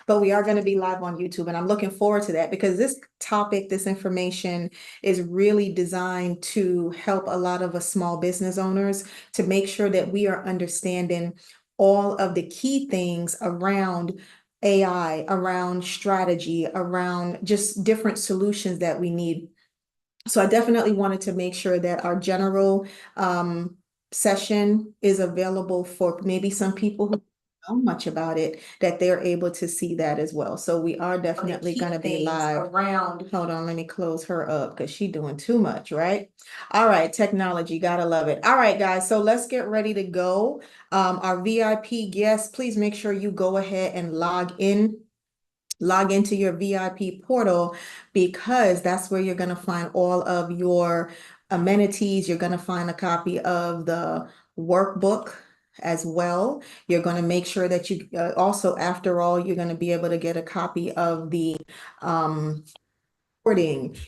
But we are going to be live on YouTube, and I'm looking forward to that because this topic, this information is really designed to help a lot of us small business owners to make sure that we are understanding all of the key things around AI, around strategy, around just different solutions that we need. So I definitely wanted to make sure that our general session is available for maybe some people who don't know much about it, that they're able to see that as well. So we are definitely going to be live around. Hold on, let me close her up because she's doing too much, right? All right, technology, gotta love it. All right, guys, so let's get ready to go. Our VIP guests, please make sure you go ahead and log into your VIP portal because that's where you're going to find all of your amenities. You're going to find a copy of the workbook as well. You're going to make sure that you also, after all, you're going to be able to get a copy of the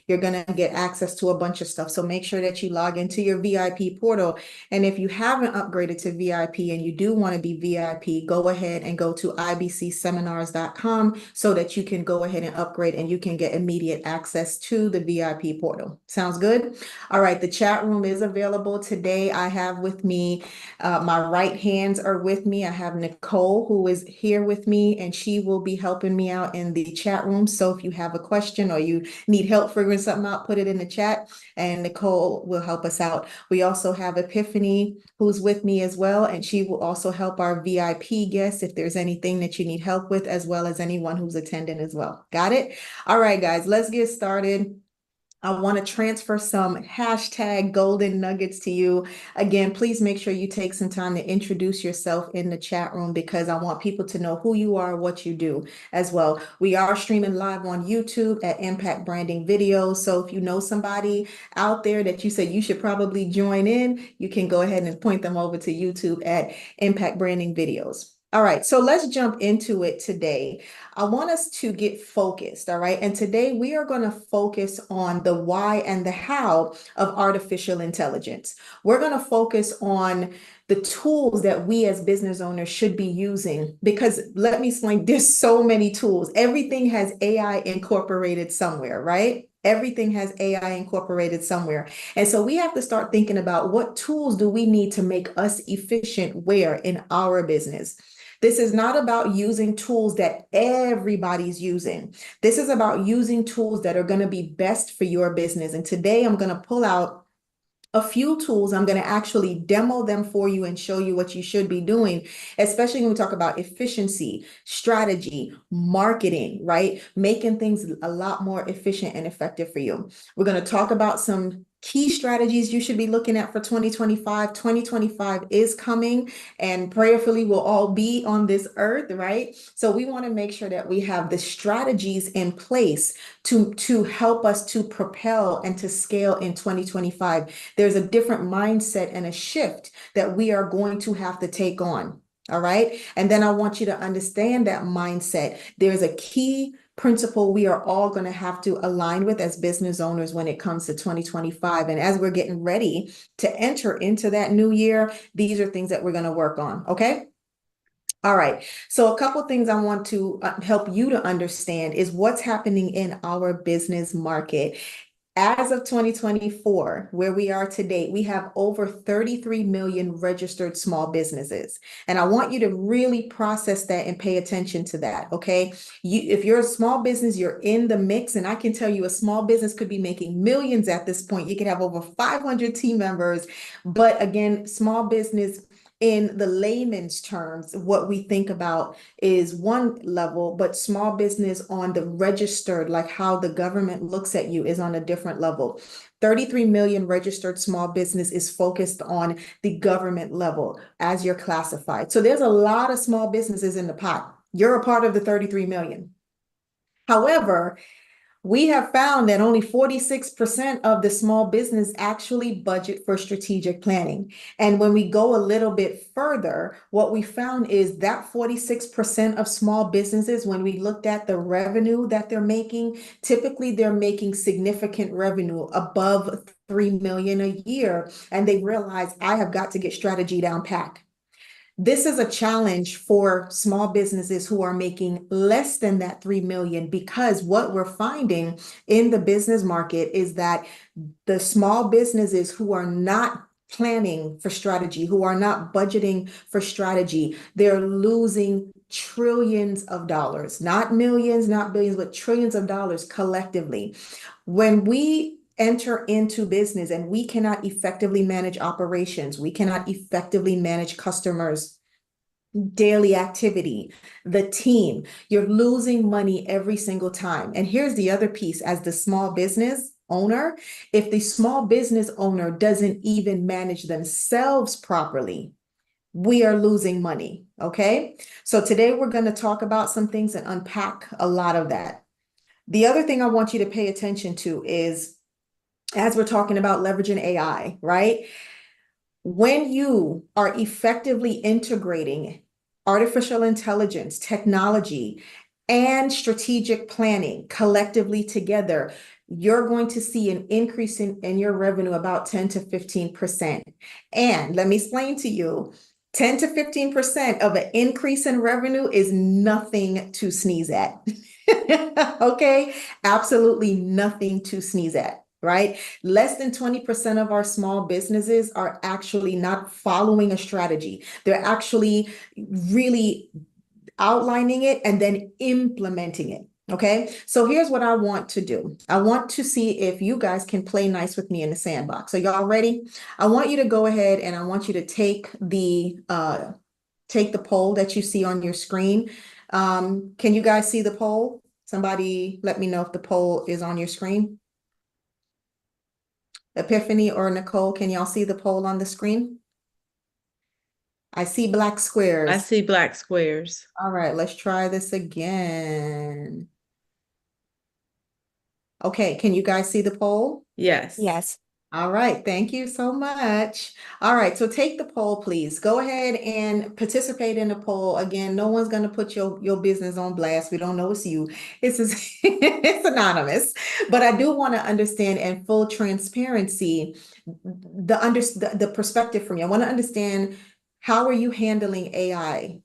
you're going to get access to a bunch of stuff. So make sure that you log into your VIP portal. And if you haven't upgraded to VIP and you do want to be VIP, go ahead and go to ibcseminars.com so that you can go ahead and upgrade and you can get immediate access to the VIP portal. Sounds good? All right. The chat room is available today. I have with me, my right hands are with me. I have Nicole who is here with me and she will be helping me out in the chat room. So if you have a question or you need help figuring something out, put it in the chat and Nicole will help us out. We also have Epiphany who's with me as well, and she will also help our VIP guests if there's anything that you need help with, as well as anyone who's attending as well. Got it? All right, guys, let's get started. I want to transfer some hashtag golden nuggets to you. Again, please make sure you take some time to introduce yourself in the chat room because I want people to know who you are, what you do as well. We are streaming live on YouTube at Impact Branding Videos. So if you know somebody out there that you said you should probably join in, you can go ahead and point them over to YouTube at Impact Branding Videos. All right, so let's jump into it today. I want us to get focused, all right? And today we are going to focus on the why and the how of artificial intelligence. We're going to focus on the tools that we as business owners should be using because let me explain, there's so many tools. Everything has AI incorporated somewhere, right? Everything has AI incorporated somewhere. And so we have to start thinking about what tools do we need to make us efficient where in our business. This is not about using tools that everybody's using. This is about using tools that are going to be best for your business. And today I'm going to pull out a few tools. I'm going to actually demo them for you and show you what you should be doing, especially when we talk about efficiency, strategy, marketing, right? Making things a lot more efficient and effective for you. We're going to talk about some key strategies you should be looking at for 2025. 2025 is coming and prayerfully we'll all be on this earth, right? So we want to make sure that we have the strategies in place to help us to propel and to scale in 2025. There's a different mindset and a shift that we are going to have to take on. All right. And then I want you to understand that mindset. There's a key principle we are all going to have to align with as business owners when it comes to 2025. And as we're getting ready to enter into that new year, these are things that we're going to work on. Okay. All right. So a couple things I want to help you to understand is what's happening in our business market. As of 2024, where we are today, we have over 33 million registered small businesses. And I want you to really process that and pay attention to that, okay? If you're a small business, you're in the mix, and I can tell you a small business could be making millions at this point. You could have over 500 team members, but again, small business in the layman's terms, what we think about is one level, but small business on the registered, like how the government looks at you, is on a different level. 33 million registered small business is focused on the government level as you're classified. So there's a lot of small businesses in the pot. You're a part of the 33 million. However, we have found that only 46% of the small business actually budget for strategic planning. And when we go a little bit further, what we found is that 46% of small businesses, when we looked at the revenue that they're making, typically they're making significant revenue above 3 million a year. And they realize I have got to get strategy down pat. This is a challenge for small businesses who are making less than that 3 million, because what we're finding in the business market is that the small businesses who are not planning for strategy, who are not budgeting for strategy, they're losing trillions of dollars, not millions, not billions, but trillions of dollars collectively. When we enter into business and we cannot effectively manage operations, we cannot effectively manage customers, daily activity, the team, you're losing money every single time. And here's the other piece: as the small business owner, if the small business owner doesn't even manage themselves properly, we are losing money. Okay. So today we're going to talk about some things and unpack a lot of that. The other thing I want you to pay attention to is, as we're talking about leveraging AI, right? When you are effectively integrating artificial intelligence, technology, and strategic planning collectively together, you're going to see an increase in your revenue about 10 to 15%. And let me explain to you, 10 to 15% of an increase in revenue is nothing to sneeze at. Okay? Absolutely nothing to sneeze at, right? Less than 20% of our small businesses are actually not following a strategy. They're actually really outlining it and then implementing it. Okay, so here's what I want to do. I want to see if you guys can play nice with me in the sandbox. So y'all ready? I want you to go ahead and I want you to take the poll that you see on your screen. Can you guys see the poll? Somebody let me know if the poll is on your screen. Epiphany or Nicole, can y'all see the poll on the screen? I see black squares. I see black squares. All right, let's try this again. Okay, can you guys see the poll? Yes. Yes. All right, thank you so much. All right, so take the poll, please. Go ahead and participate in the poll. Again, no one's going to put your business on blast. We don't know it's you. It's anonymous. But I do want to understand, in full transparency, the perspective from you. I want to understand, how are you handling AI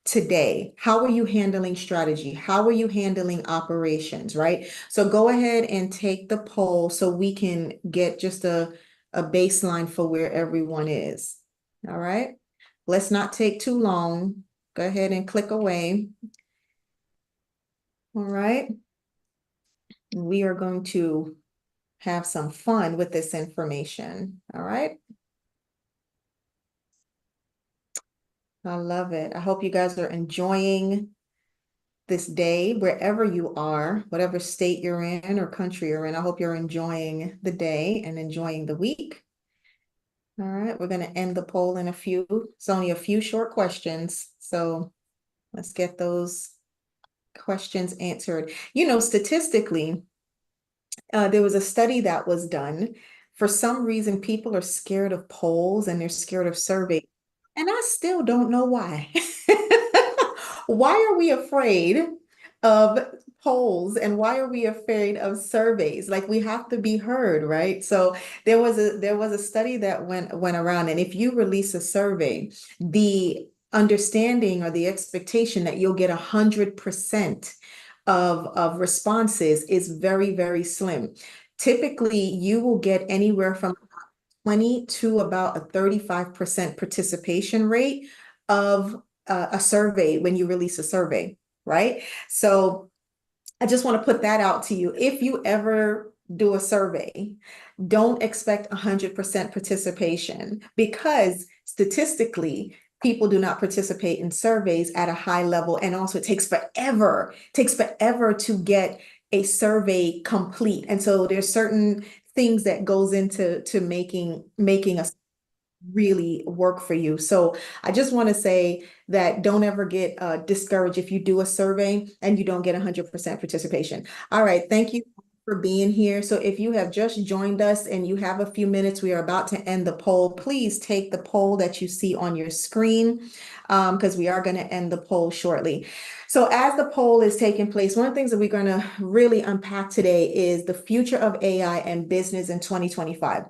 today? How are you handling strategy? How are you handling operations, right? So go ahead and take the poll so we can get just a baseline for where everyone is. All right. Let's not take too long. Go ahead and click away. All right. We are going to have some fun with this information. All right. I love it. I hope you guys are enjoying this day, wherever you are, whatever state you're in or country you're in. I hope you're enjoying the day and enjoying the week. All right, we're going to end the poll in a few. It's only a few short questions. So let's get those questions answered. You know, statistically, there was a study that was done. For some reason, people are scared of polls and they're scared of surveys. And I still don't know why. Why are we afraid of polls and why are we afraid of surveys? Like, we have to be heard, right? So there was a study that went around, and if you release a survey, the understanding or the expectation that you'll get 100% of responses is very, very slim. Typically, you will get anywhere from 20 to about a 35% participation rate of a survey when you release a survey, right? So I just want to put that out to you. If you ever do a survey, don't expect 100% participation, because statistically, people do not participate in surveys at a high level. And also it takes forever to get a survey complete. And so there's certain things that goes into making a really work for you. So I just want to say that don't ever get discouraged if you do a survey and you don't get 100% participation. All right, thank you for being here. So if you have just joined us and you have a few minutes, we are about to end the poll. Please take the poll that you see on your screen, because we are going to end the poll shortly. So as the poll is taking place, one of the things that we're going to really unpack today is the future of AI and business in 2025.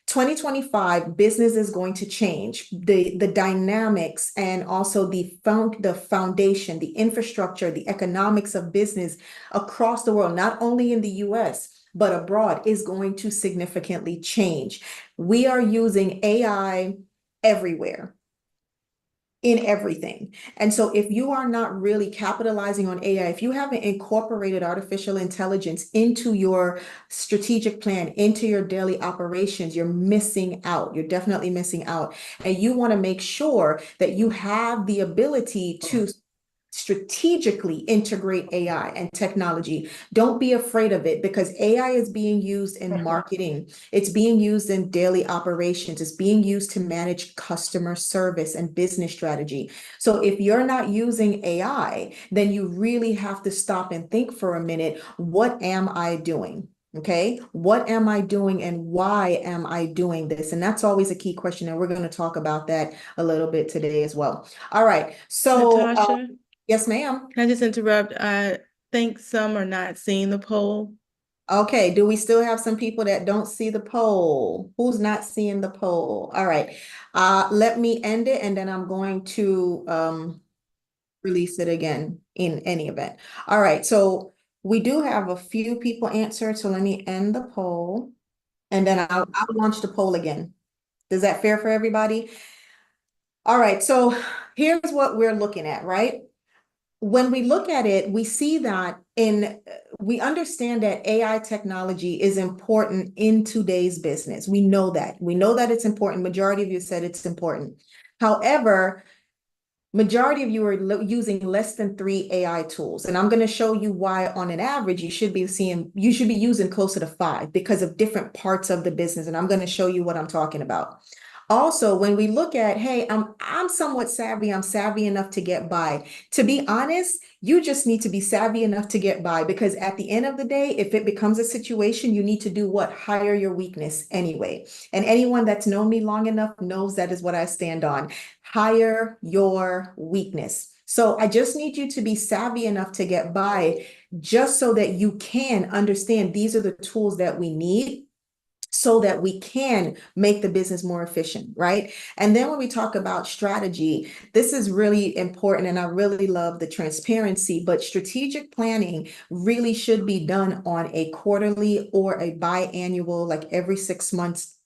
2025, business is going to change. The dynamics and also the foundation, the infrastructure, the economics of business across the world, not only in the US, but abroad, is going to significantly change. We are using AI everywhere, in everything. And so if you are not really capitalizing on AI, if you haven't incorporated artificial intelligence into your strategic plan, into your daily operations, you're missing out. You're definitely missing out. And you want to make sure that you have the ability to strategically integrate AI and technology. Don't be afraid of it, because AI is being used in marketing. It's being used in daily operations. It's being used to manage customer service and business strategy. So if you're not using AI, then you really have to stop and think for a minute, what am I doing? Okay, what am I doing and why am I doing this? And that's always a key question. And we're going to talk about that a little bit today as well. All right. So, Natasha, yes, ma'am. can I just interrupt? I think some are not seeing the poll. Okay, do we still have some people that don't see the poll? Who's not seeing the poll? All right. Let me end it and then I'm going to release it again in any event. All right, so we do have a few people answered, so let me end the poll and then I'll launch the poll again. Is that fair for everybody? All right, so here's what we're looking at, right? When we look at it, we see that we understand that AI technology is important in today's business. We know that. We know that it's important. Majority of you said it's important. However, majority of you are using less than 3 AI tools. And I'm going to show you why on an average, you should be using closer to 5 because of different parts of the business. And I'm going to show you what I'm talking about. Also, when we look at, hey, I'm somewhat savvy, I'm savvy enough to get by. To be honest, you just need to be savvy enough to get by, because at the end of the day, if it becomes a situation, you need to do what? Hire your weakness anyway. And anyone that's known me long enough knows that is what I stand on. Hire your weakness. So I just need you to be savvy enough to get by, just so that you can understand these are the tools that we need so that we can make the business more efficient, right? And then when we talk about strategy, this is really important, and I really love the transparency, but strategic planning really should be done on a quarterly or a biannual, like every 6 months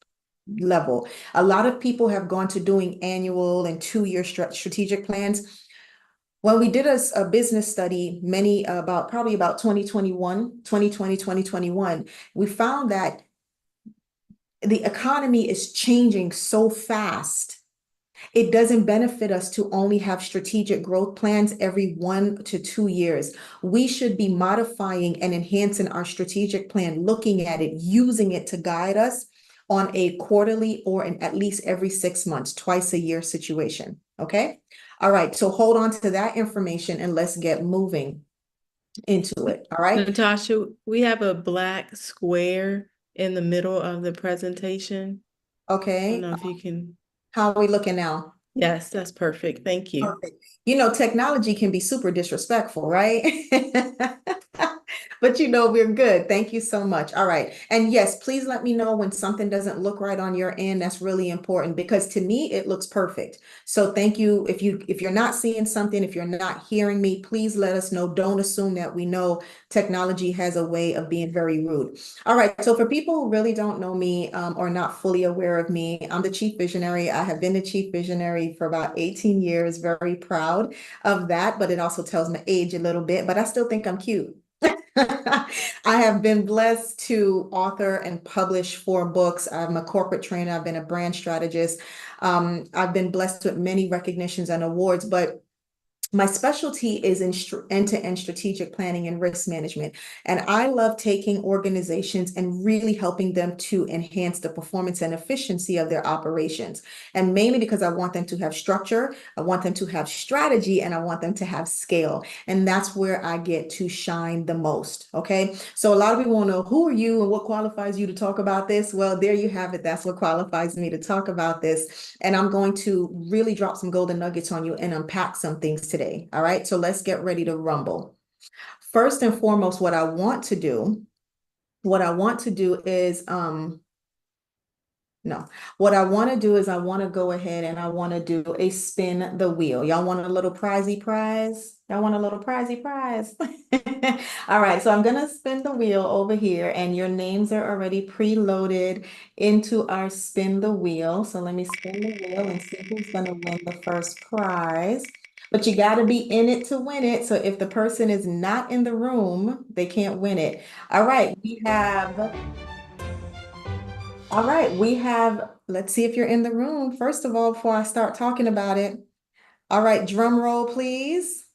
level. A lot of people have gone to doing annual and 2-year strategic plans. When we did a business study, probably about 2021, we found that the economy is changing so fast. It doesn't benefit us to only have strategic growth plans every 1 to 2 years. We should be modifying and enhancing our strategic plan, looking at it, using it to guide us on a quarterly or at least every 6 months, twice a year situation. Okay. All right. So hold on to that information and let's get moving into it. All right. Natasha, we have a black square in the middle of the presentation. I don't Okay. know if you can. How are we looking now? Yes, that's perfect. Thank you. Perfect. You know, technology can be super disrespectful, right? But you know, we're good. Thank you so much. All right. And yes, please let me know when something doesn't look right on your end. That's really important, because to me, it looks perfect. So thank you. If you're not seeing something, if you're not hearing me, please let us know. Don't assume that we know. Technology has a way of being very rude. All right. So for people who really don't know me or not fully aware of me, I'm the chief visionary. I have been the chief visionary for about 18 years. Very proud of that, but it also tells my age a little bit, but I still think I'm cute. I have been blessed to author and publish 4 books. I'm a corporate trainer. I've been a brand strategist. I've been blessed with many recognitions and awards, but my specialty is in end-to-end strategic planning and risk management. And I love taking organizations and really helping them to enhance the performance and efficiency of their operations. And mainly because I want them to have structure, I want them to have strategy, and I want them to have scale. And that's where I get to shine the most. Okay. So a lot of people want to know, who are you and what qualifies you to talk about this? Well, there you have it. That's what qualifies me to talk about this. And I'm going to really drop some golden nuggets on you and unpack some things today. All right, so let's get ready to rumble. First and foremost, what I want to do is No. What I want to do is I want to go ahead and I want to do a spin the wheel. Y'all want a little prizey prize? Y'all want a little prizey prize? All right, so I'm gonna spin the wheel over here and your names are already preloaded into our spin the wheel. So let me spin the wheel and see who's gonna win the first prize. But you got to be in it to win it. So if the person is not in the room, they can't win it. All right, we have, let's see if you're in the room. First of all, before I start talking about it. All right, drum roll, please.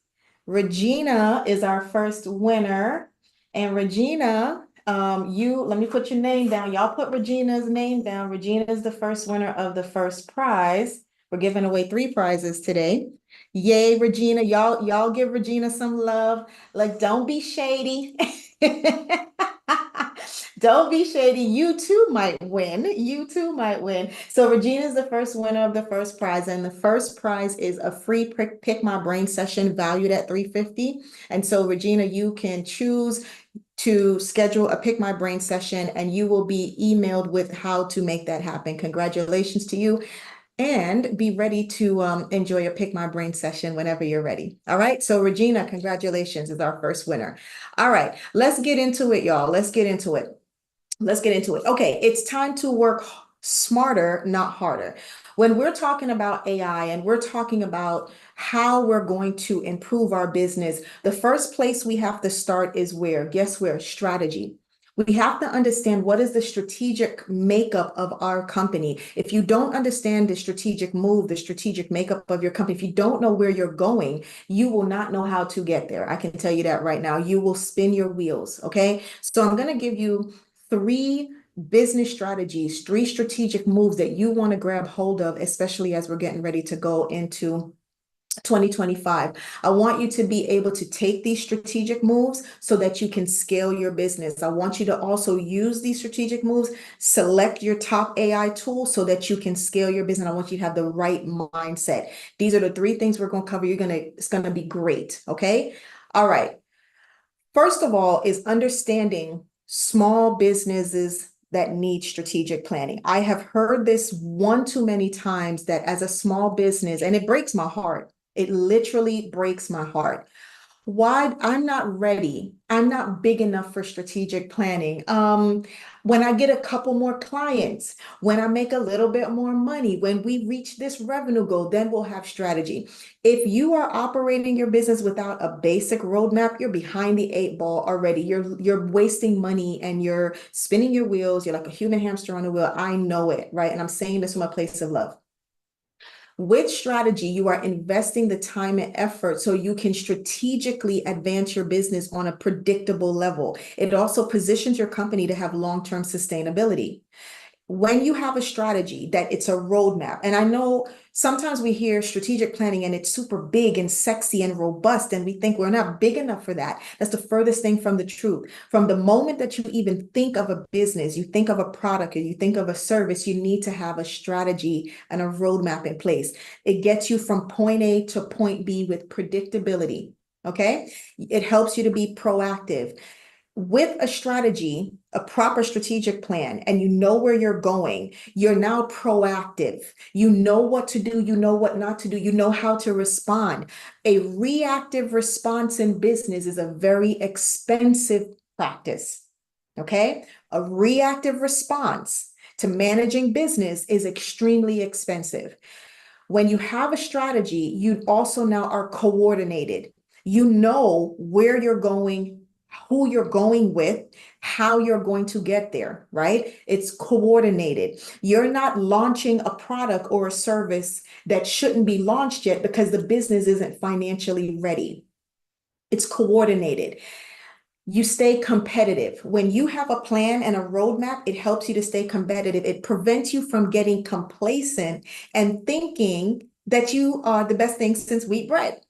Regina is our first winner. And Regina, let me put your name down. Y'all put Regina's name down. Regina is the first winner of the first prize. We're giving away 3 prizes today. Yay, Regina. Y'all give Regina some love. Like, don't be shady. Don't be shady. You too might win. You too might win. So Regina is the first winner of the first prize, and the first prize is a free pick my brain session valued at $350. And so Regina, you can choose to schedule a pick my brain session, and you will be emailed with how to make that happen. Congratulations to you. And be ready to enjoy a pick my brain session whenever you're ready. All right. So Regina, congratulations, is our first winner. All right. Let's get into it, y'all. Let's get into it. Let's get into it. Okay, it's time to work smarter, not harder. When we're talking about AI and we're talking about how we're going to improve our business, the first place we have to start is where? Guess where? Strategy. We have to understand what is the strategic makeup of our company. If you don't understand the strategic move, the strategic makeup of your company, if you don't know where you're going, you will not know how to get there. I can tell you that right now. You will spin your wheels. Okay. So I'm going to give you 3 business strategies, 3 strategic moves that you want to grab hold of, especially as we're getting ready to go into 2025. I want you to be able to take these strategic moves so that you can scale your business. I want you to also use these strategic moves, select your top AI tools so that you can scale your business. I want you to have the right mindset. These are the 3 things we're going to cover. It's going to be great. Okay. All right. First of all, is understanding small businesses that need strategic planning. I have heard this one too many times that as a small business, and it breaks my heart. It literally breaks my heart. Why? I'm not ready. I'm not big enough for strategic planning. When I get a couple more clients, when I make a little bit more money, when we reach this revenue goal, then we'll have strategy. If you are operating your business without a basic roadmap, you're behind the 8 ball already. You're wasting money and you're spinning your wheels. You're like a human hamster on a wheel. I know it, right? And I'm saying this from a place of love. With strategy, you are investing the time and effort so you can strategically advance your business on a predictable level. It also positions your company to have long-term sustainability. When you have a strategy that it's a roadmap, and I know sometimes we hear strategic planning and it's super big and sexy and robust, and we think we're not big enough for that. That's the furthest thing from the truth. From the moment that you even think of a business, you think of a product, or you think of a service, you need to have a strategy and a roadmap in place. It gets you from point A to point B with predictability. Okay. It helps you to be proactive with a strategy, a proper strategic plan, and you know where you're going, you're now proactive. You know what to do, you know what not to do, you know how to respond. A reactive response in business is a very expensive practice. Okay? A reactive response to managing business is extremely expensive. When you have a strategy, you also now are coordinated. You know where you're going, who you're going with, how you're going to get there, right? It's coordinated. You're not launching a product or a service that shouldn't be launched yet because the business isn't financially ready. It's coordinated. You stay competitive. When you have a plan and a roadmap, it helps you to stay competitive. It prevents you from getting complacent and thinking that you are the best thing since wheat bread.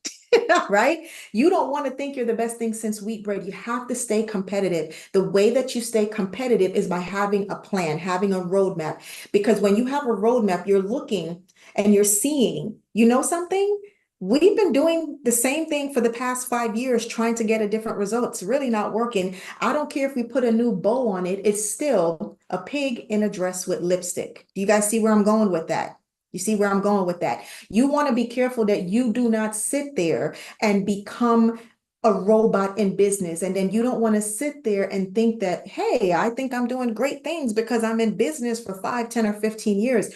Right? You don't want to think you're the best thing since wheat bread. You have to stay competitive. The way that you stay competitive is by having a plan, having a roadmap. Because when you have a roadmap, you're looking and you're seeing, you know something? We've been doing the same thing for the past 5 years, trying to get a different result. It's really not working. I don't care if we put a new bow on it, it's still a pig in a dress with lipstick. Do you guys see where I'm going with that? You see where I'm going with that? You want to be careful that you do not sit there and become a robot in business. And then you don't want to sit there and think that, hey, I think I'm doing great things because I'm in business for 5, 10, or 15 years.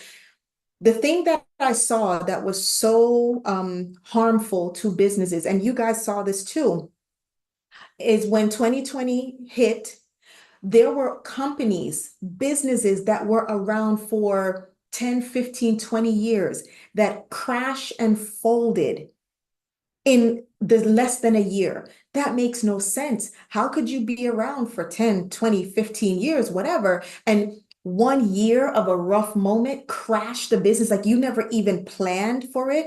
The thing that I saw that was so harmful to businesses, and you guys saw this too, is when 2020 hit, there were companies, businesses that were around for 10, 15, 20 years that crashed and folded in the less than a year. That makes no sense. How could you be around for 10, 20, 15 years, whatever, and 1 year of a rough moment crash the business? Like you never even planned for it.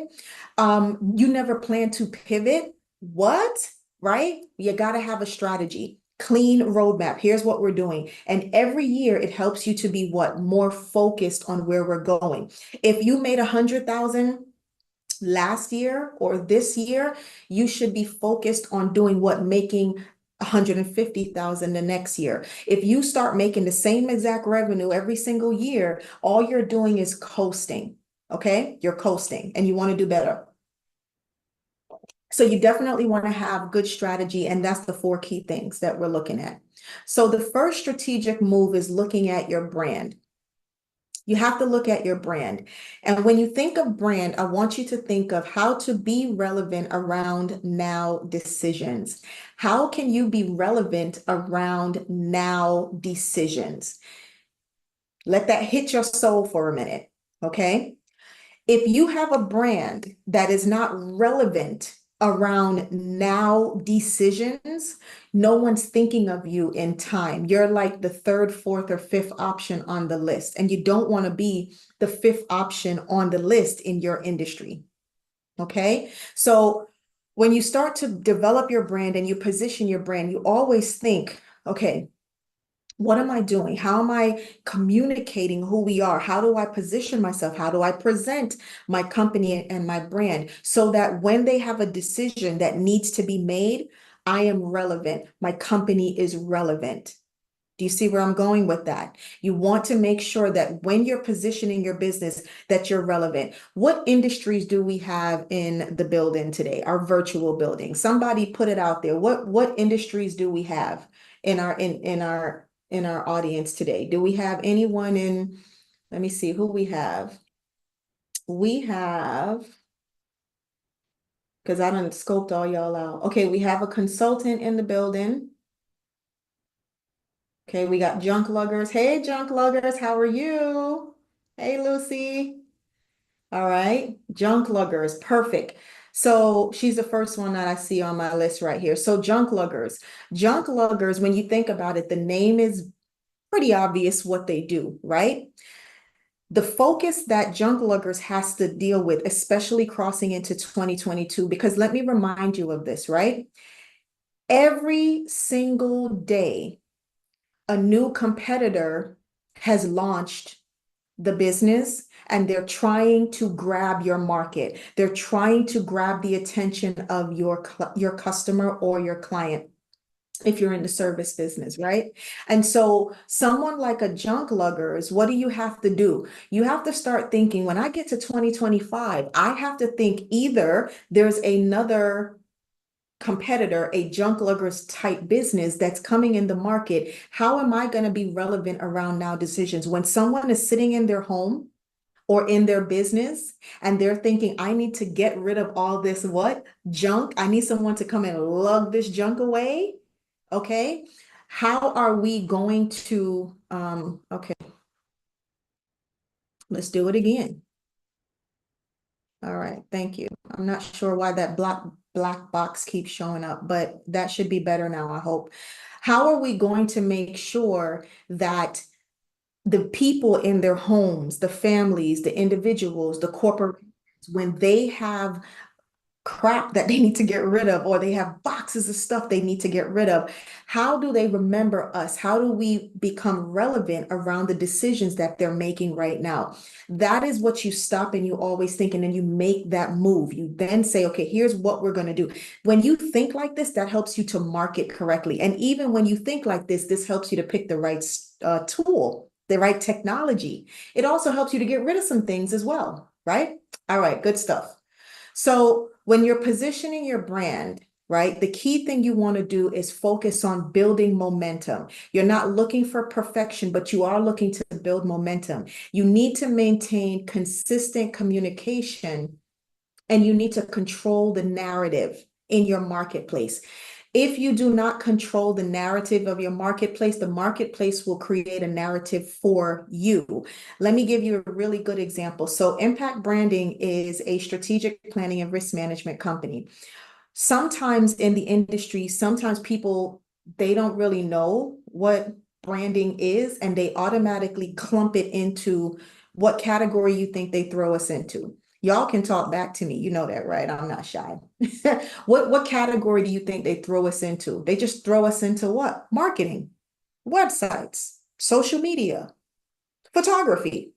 You never planned to pivot. What? Right? You got to have a strategy. Clean roadmap. Here's what we're doing. And every year it helps you to be what? More focused on where we're going. If you made 100,000 last year or this year, you should be focused on doing what? Making 150,000 the next year. If you start making the same exact revenue every single year, all you're doing is coasting. Okay? You're coasting and you want to do better. So you definitely want to have good strategy, and that's the 4 key things that we're looking at. So the first strategic move is looking at your brand. You have to look at your brand. And when you think of brand, I want you to think of how to be relevant around now decisions. How can you be relevant around now decisions? Let that hit your soul for a minute, okay? If you have a brand that is not relevant around now decisions, no one's thinking of you in time. You're like the third, fourth, or fifth option on the list, and you don't want to be the fifth option on the list in your industry. Okay. So when you start to develop your brand and you position your brand, you always think, okay, what am I doing? How am I communicating who we are? How do I position myself? How do I present my company and my brand so that when they have a decision that needs to be made, I am relevant. My company is relevant. Do you see where I'm going with that? You want to make sure that when you're positioning your business, that you're relevant. What industries do we have in the building today? Our virtual building. Somebody put it out there. What industries do we have in our audience today? Do we have anyone in, let me see who we have. We have, because I done scoped all y'all out. Okay, we have a consultant in the building. Okay, we got junk luggers. Hey, junk luggers, how are you? Hey, Lucy. All right, junk luggers, perfect. So she's the first one that I see on my list right here. So junk luggers. Junk luggers, when you think about it, the name is pretty obvious what they do, right? The focus that junk luggers has to deal with, especially crossing into 2022, because let me remind you of this, right? Every single day, a new competitor has launched the business and they're trying to grab your market. They're trying to grab the attention of your customer or your client if you're in the service business, right? And so someone like a junk luggers, what do you have to do? You have to start thinking, when I get to 2025, I have to think either there's another competitor, a junk luggers type business that's coming in the market. How am I going to be relevant around now decisions? When someone is sitting in their home or in their business and they're thinking, I need to get rid of all this what? Junk. I need someone to come and lug this junk away. Okay. How are we going to, okay, let's do it again. All right, thank you. I'm not sure why that black box keeps showing up, but that should be better now, I hope. How are we going to make sure that the people in their homes, the families, the individuals, the corporations, when they have crap that they need to get rid of, or they have boxes of stuff they need to get rid of. How do they remember us? How do we become relevant around the decisions that they're making right now? That is what you stop and you always think, and then you make that move. You then say, okay, here's what we're going to do. When you think like this, that helps you to market correctly. And even when you think like this helps you to pick the right tool, the right technology. It also helps you to get rid of some things as well, right? All right, good stuff. So when you're positioning your brand, right, the key thing you want to do is focus on building momentum. You're not looking for perfection, but you are looking to build momentum. You need to maintain consistent communication and you need to control the narrative in your marketplace. If you do not control the narrative of your marketplace, the marketplace will create a narrative for you. Let me give you a really good example. So Impact Branding is a strategic planning and risk management company. Sometimes in the industry, sometimes people, they don't really know what branding is, and they automatically clump it into what category you think they throw us into. Y'all can talk back to me. You know that, right? I'm not shy. What category do you think they throw us into? They just throw us into what? Marketing, websites, social media, photography.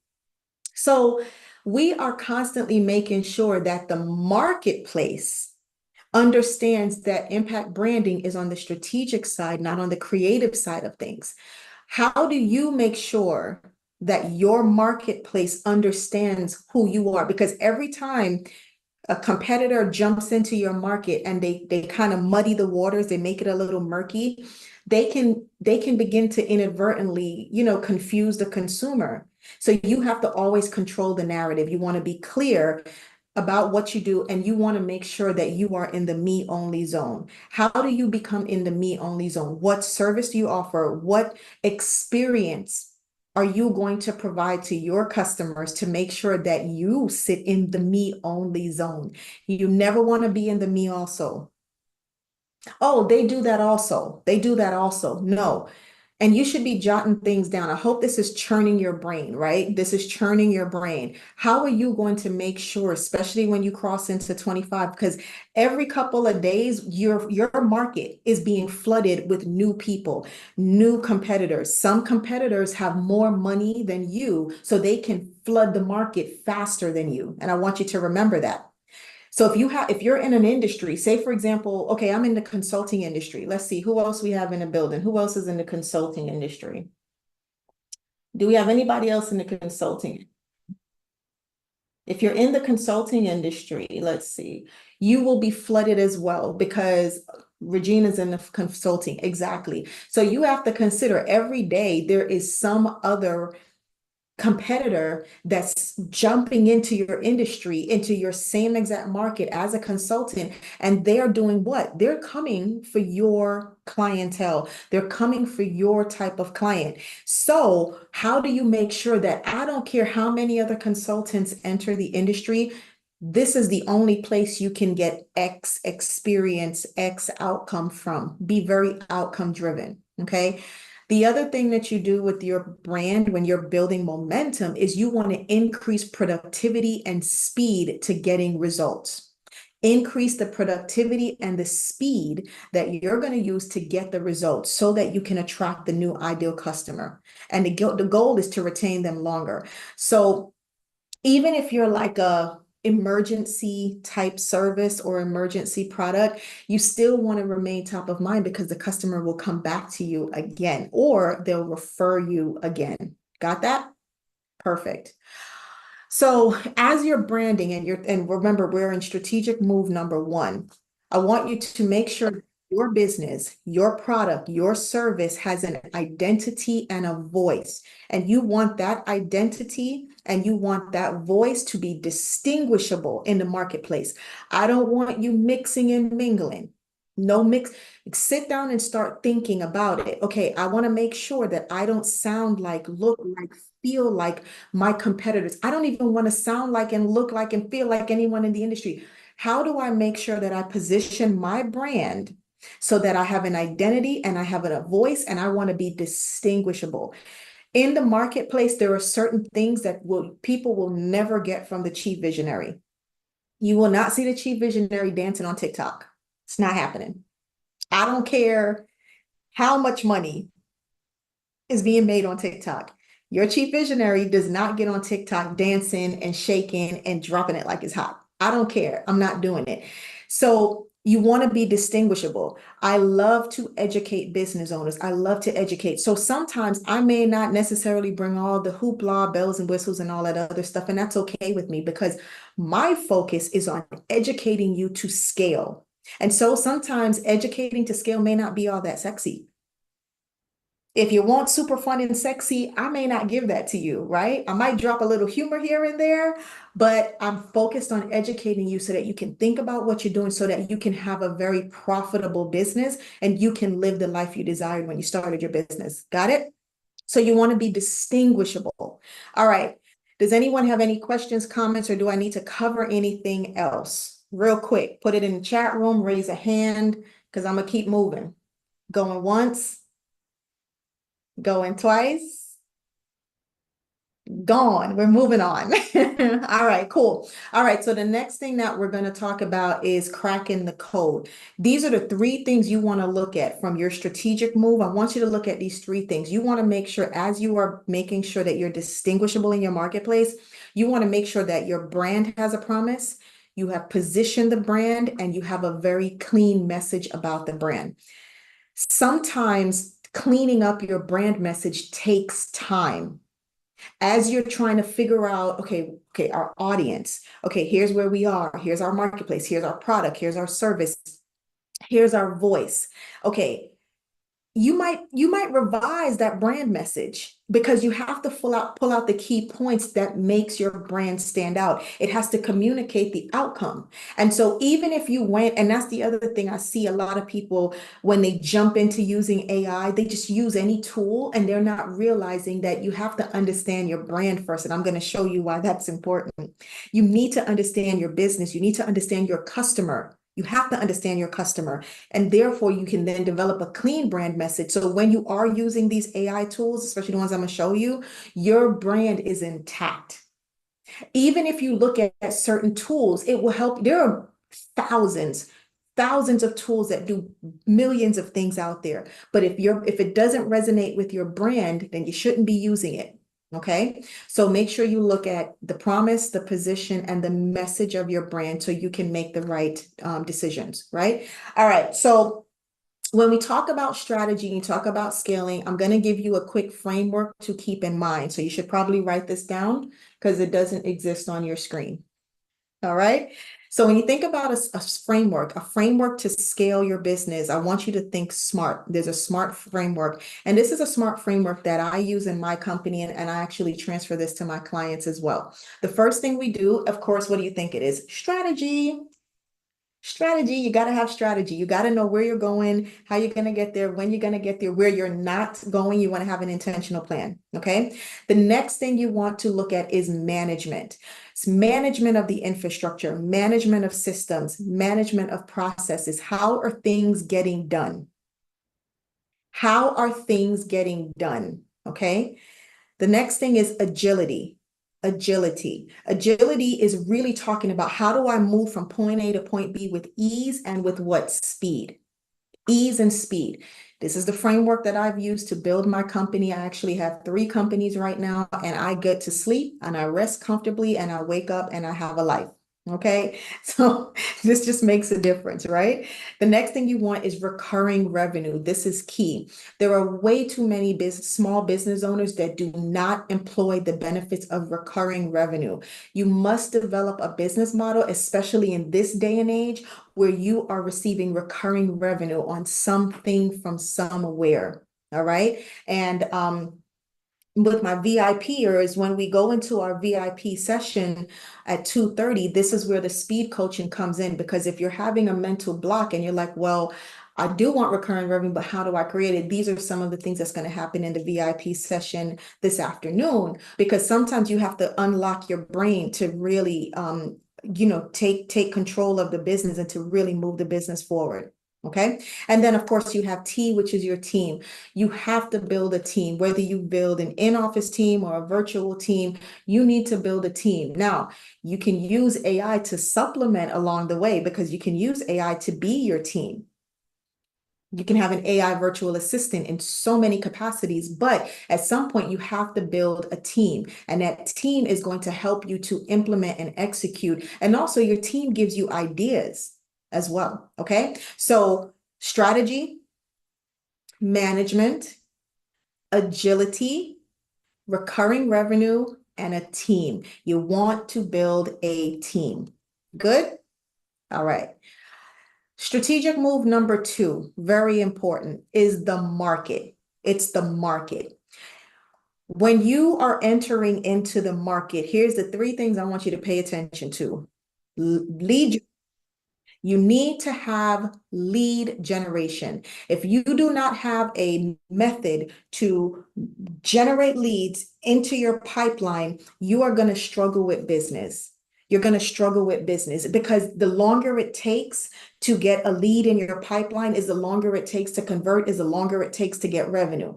So we are constantly making sure that the marketplace understands that impact branding is on the strategic side, not on the creative side of things. How do you make sure that your marketplace understands who you are? Because every time a competitor jumps into your market and they kind of muddy the waters, they make it a little murky, they can begin to inadvertently, confuse the consumer. So you have to always control the narrative. You want to be clear about what you do, and you want to make sure that you are in the me only zone. How do you become in the me only zone? What service do you offer? What experience are you going to provide to your customers to make sure that you sit in the me only zone? You never want to be in the me also. Oh, they do that also. They do that also. No. And you should be jotting things down. I hope this is churning your brain, right? This is churning your brain. How are you going to make sure, especially when you cross into 25, because every couple of days, your market is being flooded with new people, new competitors. Some competitors have more money than you, so they can flood the market faster than you. And I want you to remember that. So if you're in an industry, say for example, okay, I'm in the consulting industry. Let's see who else we have in the building. Who else is in the consulting industry? Do we have anybody else in the consulting? If you're in the consulting industry, let's see, you will be flooded as well because Regina's in the consulting. Exactly. So you have to consider every day there is some other competitor that's jumping into your industry, into your same exact market as a consultant, and they're doing what? They're coming for your clientele. They're coming for your type of client. So how do you make sure that I don't care how many other consultants enter the industry, this is the only place you can get X experience, X outcome from. Be very outcome driven, okay? The other thing that you do with your brand when you're building momentum is you want to increase productivity and speed to getting results. Increase the productivity and the speed that you're going to use to get the results so that you can attract the new ideal customer. And the goal is to retain them longer. So even if you're like a emergency type service or emergency product, you still want to remain top of mind because the customer will come back to you again or they'll refer you again. Got that? Perfect. So as you're branding and remember, we're in strategic move number one. I want you to make sure your business, your product, your service has an identity and a voice. And you want that identity and you want that voice to be distinguishable in the marketplace. I don't want you mixing and mingling. No mix. Sit down and start thinking about it. Okay, I want to make sure that I don't sound like, look like, feel like my competitors. I don't even want to sound like and look like and feel like anyone in the industry. How do I make sure that I position my brand so that I have an identity and I have a voice and I want to be distinguishable? In the marketplace, there are certain things that people will never get from the chief visionary. You will not see the chief visionary dancing on TikTok. It's not happening. I don't care how much money is being made on TikTok. Your chief visionary does not get on TikTok dancing and shaking and dropping it like it's hot. I don't care. I'm not doing it. So you want to be distinguishable. I love to educate business owners. I love to educate. So sometimes I may not necessarily bring all the hoopla, bells and whistles and all that other stuff. And that's okay with me because my focus is on educating you to scale. And so sometimes educating to scale may not be all that sexy. If you want super fun and sexy, I may not give that to you, right? I might drop a little humor here and there, but I'm focused on educating you so that you can think about what you're doing so that you can have a very profitable business and you can live the life you desired when you started your business. Got it? So you want to be distinguishable. All right. Does anyone have any questions, comments, or do I need to cover anything else? Real quick, put it in the chat room, raise a hand, because I'm going to keep moving. Going once. Going twice. Gone. We're moving on. All right, cool. All right, so the next thing that we're going to talk about is cracking the code. These are the three things you want to look at from your strategic move. I want you to look at these three things. You want to make sure, as you are making sure that you're distinguishable in your marketplace, you want to make sure that your brand has a promise, you have positioned the brand, and you have a very clean message about the brand. Sometimes cleaning up your brand message takes time as you're trying to figure out, okay, our audience, okay, here's where we are, here's our marketplace, here's our product, here's our service, here's our voice. Okay, you might revise that brand message because you have to pull out the key points that makes your brand stand out. It has to communicate the outcome. And so even if you went, and that's the other thing I see a lot of people when they jump into using AI, they just use any tool and they're not realizing that you have to understand your brand first. And I'm going to show you why that's important. You need to understand your business. You need to understand your customer. You have to understand your customer. And therefore, you can then develop a clean brand message. So when you are using these AI tools, especially the ones I'm going to show you, your brand is intact. Even if you look at certain tools, it will help. There are thousands of tools that do millions of things out there. But if it doesn't resonate with your brand, then you shouldn't be using it. Okay, so make sure you look at the promise, the position, and the message of your brand so you can make the right decisions, right? All right, so when we talk about strategy and talk about scaling, I'm going to give you a quick framework to keep in mind. So you should probably write this down because it doesn't exist on your screen. All right. So when you think about a framework to scale your business, I want you to think smart. There's a smart framework. And this is a smart framework that I use in my company, and I actually transfer this to my clients as well. The first thing we do, of course, what do you think it is? Strategy. Strategy, you got to have strategy. You got to know where you're going, how you're going to get there, when you're going to get there, where you're not going. You want to have an intentional plan. Okay. The next thing you want to look at is management. It's management of the infrastructure, management of systems, management of processes. How are things getting done? How are things getting done? Okay. The next thing is agility. Agility is really talking about how do I move from point A to point B with ease and with what speed? Ease and speed. This is the framework that I've used to build my company. I actually have 3 companies right now, and I get to sleep and I rest comfortably and I wake up and I have a life. Okay, so this just makes a difference, right? The next thing you want is recurring revenue. This is key. There are way too many small business owners that do not employ the benefits of recurring revenue. You must develop a business model, especially in this day and age, where you are receiving recurring revenue on something from somewhere. All right. And with my VIPers, when we go into our VIP session at 2:30, this is where the speed coaching comes in. Because if you're having a mental block and you're like, well, I do want recurring revenue, but how do I create it? These are some of the things that's going to happen in the VIP session this afternoon, because sometimes you have to unlock your brain to really, take control of the business and to really move the business forward. Okay. And then, of course, you have T, which is your team. You have to build a team, whether you build an in-office team or a virtual team, you need to build a team. Now, you can use AI to supplement along the way because you can use AI to be your team. You can have an AI virtual assistant in so many capacities, but at some point you have to build a team, and that team is going to help you to implement and execute. And also your team gives you ideas as well. Okay. So strategy, management, agility, recurring revenue, and a team. You want to build a team. Good. All right. Strategic move number 2, very important, is the market. It's the market. When you are entering into the market, here's the 3 things I want you to pay attention to. Lead. You need to have lead generation. If you do not have a method to generate leads into your pipeline, you are going to struggle with business. You're going to struggle with business because the longer it takes to get a lead in your pipeline is the longer it takes to convert, is the longer it takes to get revenue.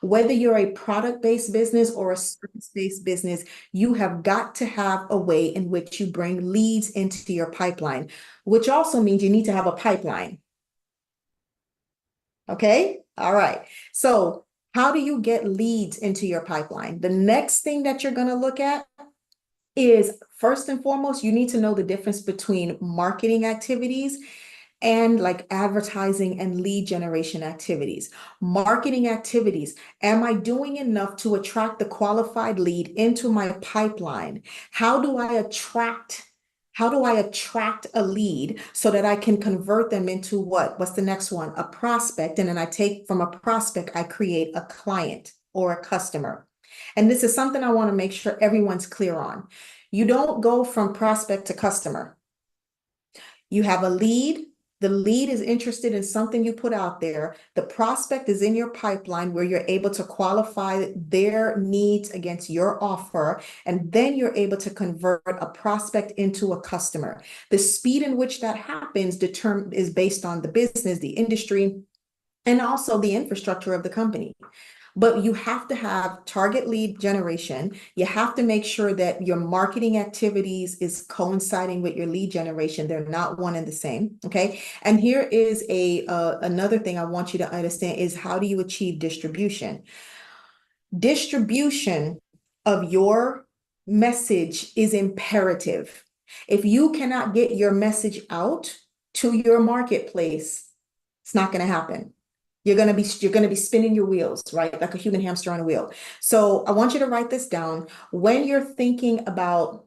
Whether you're a product-based business or a service-based business, you have got to have a way in which you bring leads into your pipeline, which also means you need to have a pipeline. Okay? All right. So how do you get leads into your pipeline? The next thing that you're going to look at is, first and foremost, you need to know the difference between marketing activities and like advertising and lead generation activities. Marketing activities. Am I doing enough to attract the qualified lead into my pipeline? How do I attract a lead so that I can convert them into what? What's the next one? A prospect. And then I take from a prospect, I create a client or a customer. And this is something I want to make sure everyone's clear on. You don't go from prospect to customer. You have a lead. The lead is interested in something you put out there. The prospect is in your pipeline where you're able to qualify their needs against your offer. And then you're able to convert a prospect into a customer. The speed in which that happens is based on the business, the industry, and also the infrastructure of the company. But you have to have target lead generation. You have to make sure that your marketing activities is coinciding with your lead generation. They're not one and the same. Okay. And here is another thing I want you to understand is, how do you achieve distribution? Distribution of your message is imperative. If you cannot get your message out to your marketplace, it's not going to happen. You're going to be spinning your wheels, right? Like a human hamster on a wheel. So I want you to write this down. When you're thinking about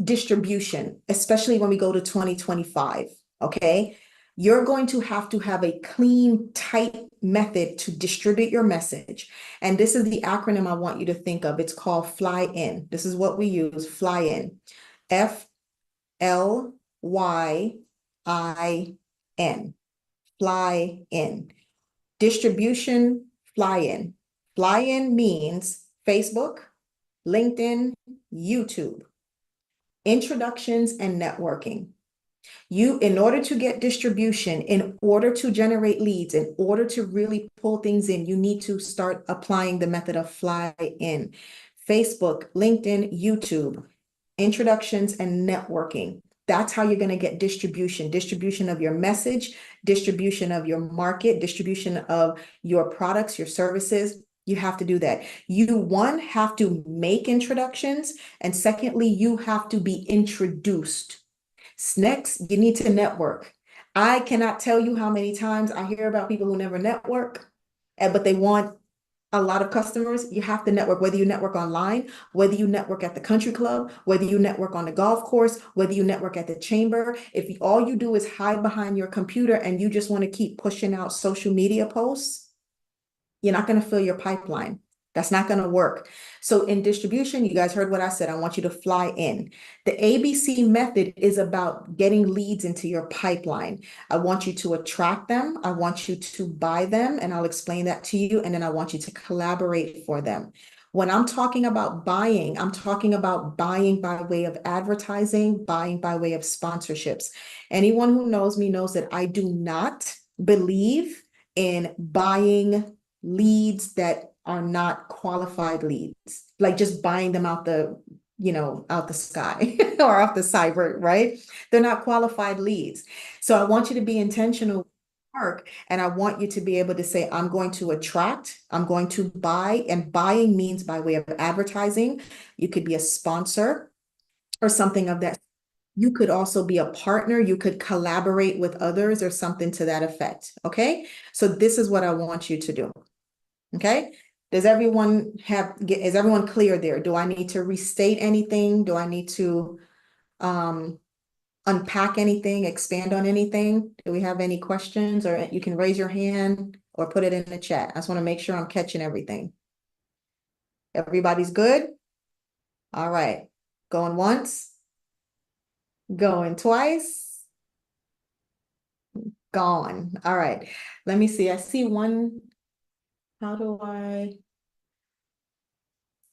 distribution, especially when we go to 2025, okay? You're going to have a clean, tight method to distribute your message. And this is the acronym I want you to think of. It's called Fly In. This is what we use, Fly In. FLYIN. Fly in. Distribution, fly in. Fly in means Facebook, LinkedIn, YouTube. Introductions and networking. In order to get distribution, in order to generate leads, in order to really pull things in, you need to start applying the method of fly in. Facebook, LinkedIn, YouTube, introductions and networking. That's how you're going to get distribution of your message, distribution of your market, distribution of your products, your services. You have to do that. You, one, have to make introductions. And secondly, you have to be introduced. Next, you need to network. I cannot tell you how many times I hear about people who never network, but they want a lot of customers. You have to network, whether you network online, whether you network at the country club, whether you network on the golf course, whether you network at the chamber. If all you do is hide behind your computer and you just want to keep pushing out social media posts, you're not going to fill your pipeline. That's not going to work. So in distribution, you guys heard what I said. I want you to fly in. The ABC method is about getting leads into your pipeline. I want you to attract them. I want you to buy them, and I'll explain that to you. And then I want you to collaborate for them. When I'm talking about buying, I'm talking about buying by way of advertising, buying by way of sponsorships. Anyone who knows me knows that I do not believe in buying leads that are not qualified leads, like just buying them out out the sky or off the cyber, right? They're not qualified leads. So I want you to be intentional work. And I want you to be able to say, I'm going to attract, I'm going to buy, and buying means by way of advertising. You could be a sponsor or something of that. You could also be a partner. You could collaborate with others or something to that effect. Okay. So this is what I want you to do. Okay. Is everyone clear there? Do I need to restate anything? Do I need to um unpack anything, expand on anything? Do we have any questions, or you can raise your hand or put it in the chat? I just want to make sure I'm catching everything. Everybody's good? All right. Going once, going twice, gone. All right. Let me see. I see one. How do I?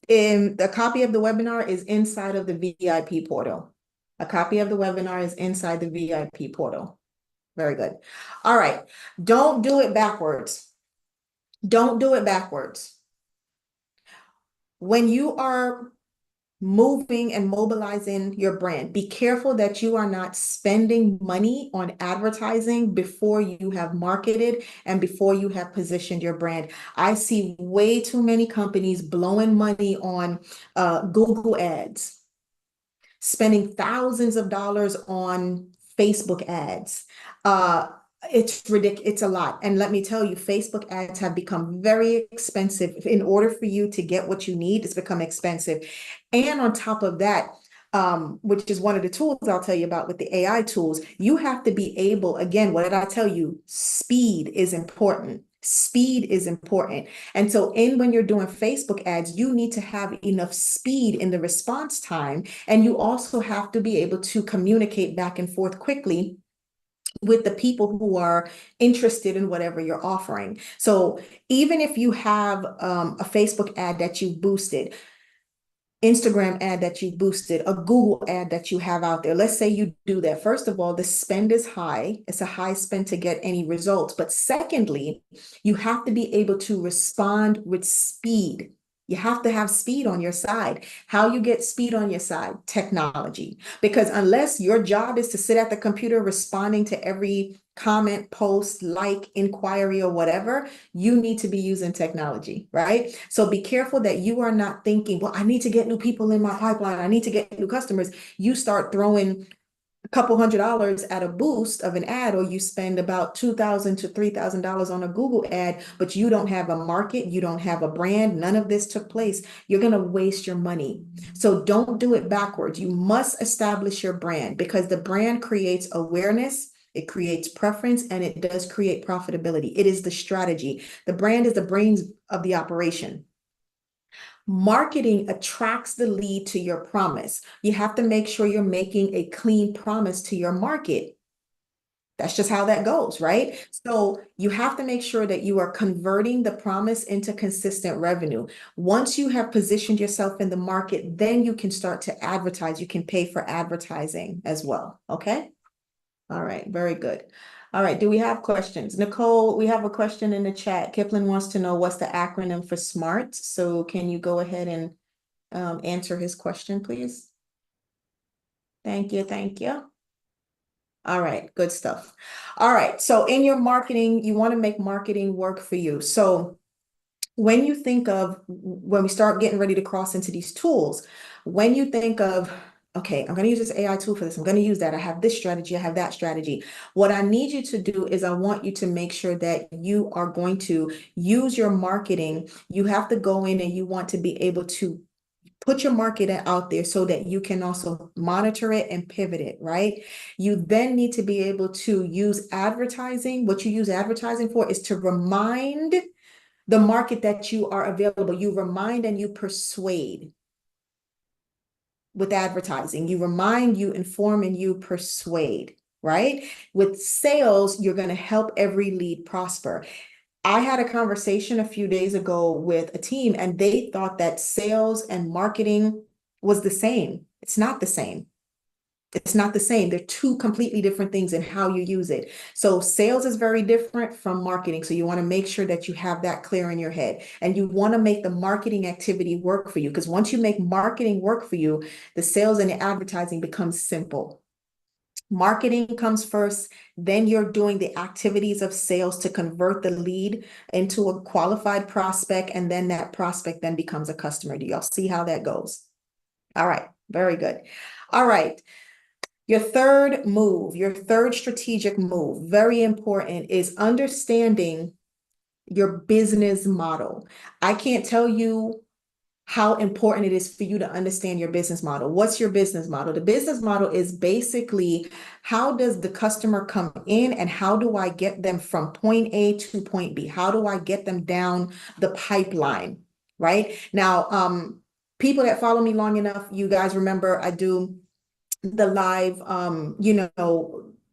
The copy of the webinar is inside of the VIP portal. A copy of the webinar is inside the VIP portal. Very good. All right. Don't do it backwards. Don't do it backwards. When you are moving and mobilizing your brand, be careful that you are not spending money on advertising before you have marketed and before you have positioned your brand. I see way too many companies blowing money on Google ads, spending thousands of dollars on Facebook ads. It's ridiculous. It's a lot. And let me tell you, Facebook ads have become very expensive. In order for you to get what you need, it's become expensive. And on top of that, which is one of the tools I'll tell you about with the AI tools, you have to be able, again, what did I tell you? Speed is important. Speed is important. And so when you're doing Facebook ads, you need to have enough speed in the response time. And you also have to be able to communicate back and forth quickly with the people who are interested in whatever you're offering. So even if you have a Facebook ad that you boosted, Instagram ad that you boosted, a Google ad that you have out there. Let's say you do that. First of all, the spend is high. It's a high spend to get any results. But secondly, you have to be able to respond with speed. You have to have speed on your side. How you get speed on your side? Technology. Because unless your job is to sit at the computer responding to every comment, post, like, inquiry, or whatever, you need to be using technology, right? So be careful that you are not thinking, well, I need to get new people in my pipeline. I need to get new customers. You start throwing a couple $100 at a boost of an ad, or you spend about $2,000 to $3,000 on a Google ad, but you don't have a market, you don't have a brand, none of this took place. You're going to waste your money. So don't do it backwards. You must establish your brand, because the brand creates awareness, it creates preference, and it does create profitability. It is the strategy. The brand is the brains of the operation. Marketing attracts the lead to your promise. You have to make sure you're making a clean promise to your market. That's just how that goes, right? So you have to make sure that you are converting the promise into consistent revenue. Once you have positioned yourself in the market, then you can start to advertise. You can pay for advertising as well. Okay. All right. Very good. All right. Do we have questions? Nicole, we have a question in the chat. Kipling wants to know what's the acronym for SMART. So can you go ahead and answer his question, please? Thank you. Thank you. All right, good stuff. All right, so in your marketing, you want to make marketing work for you. So when you think of, when we start getting ready to cross into these tools, when you think of, okay, I'm going to use this AI tool for this, I'm going to use that, I have this strategy, I have that strategy. What I need you to do is I want you to make sure that you are going to use your marketing. You have to go in and you want to be able to put your market out there so that you can also monitor it and pivot it, right? You then need to be able to use advertising. What you use advertising for is to remind the market that you are available. You remind and you persuade with advertising. You remind, you inform, and you persuade, right? With sales, you're going to help every lead prosper. I had a conversation a few days ago with a team, and they thought that sales and marketing was the same. It's not the same. It's not the same. They're two completely different things in how you use it. So sales is very different from marketing. So you want to make sure that you have that clear in your head, and you want to make the marketing activity work for you. Because once you make marketing work for you, the sales and the advertising becomes simple. Marketing comes first, then you're doing the activities of sales to convert the lead into a qualified prospect, and then that prospect then becomes a customer. Do y'all see how that goes? All right, very good. All right. Your third move, your third strategic move, very important, is understanding your business model. I can't tell you how important it is for you to understand your business model. What's your business model? The business model is basically, how does the customer come in and how do I get them from point A to point B? How do I get them down the pipeline, right? Now, people that follow me long enough, you guys remember I do the live,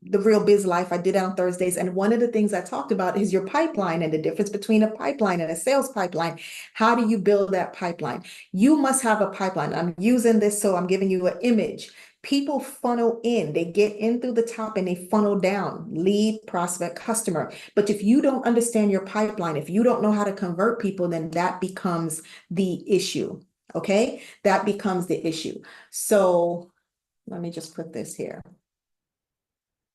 the Real Biz Life. I did it on Thursdays. And one of the things I talked about is your pipeline and the difference between a pipeline and a sales pipeline. How do you build that pipeline? You must have a pipeline. I'm using this, so I'm giving you an image. People funnel in, they get in through the top and they funnel down, lead, prospect, customer. But if you don't understand your pipeline, if you don't know how to convert people, then that becomes the issue. Okay, that becomes the issue. So let me just put this here.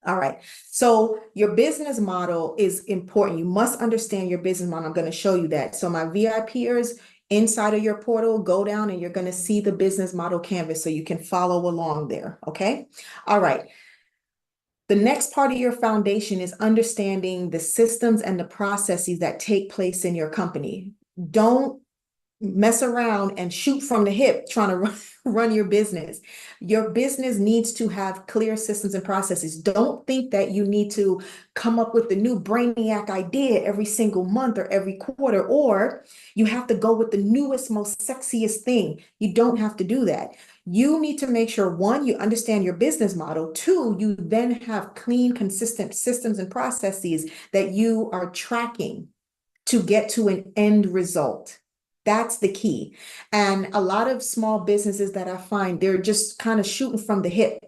All right. So your business model is important. You must understand your business model. I'm going to show you that. So my VIPers inside of your portal, go down and you're going to see the business model canvas so you can follow along there. Okay. All right. The next part of your foundation is understanding the systems and the processes that take place in your company. Don't mess around and shoot from the hip trying to run your business. Your business needs to have clear systems and processes. Don't think that you need to come up with the new brainiac idea every single month or every quarter, or you have to go with the newest, most sexiest thing. You don't have to do that. You need to make sure, one, you understand your business model. Two, you then have clean, consistent systems and processes that you are tracking to get to an end result. That's the key. And a lot of small businesses that I find, they're just kind of shooting from the hip.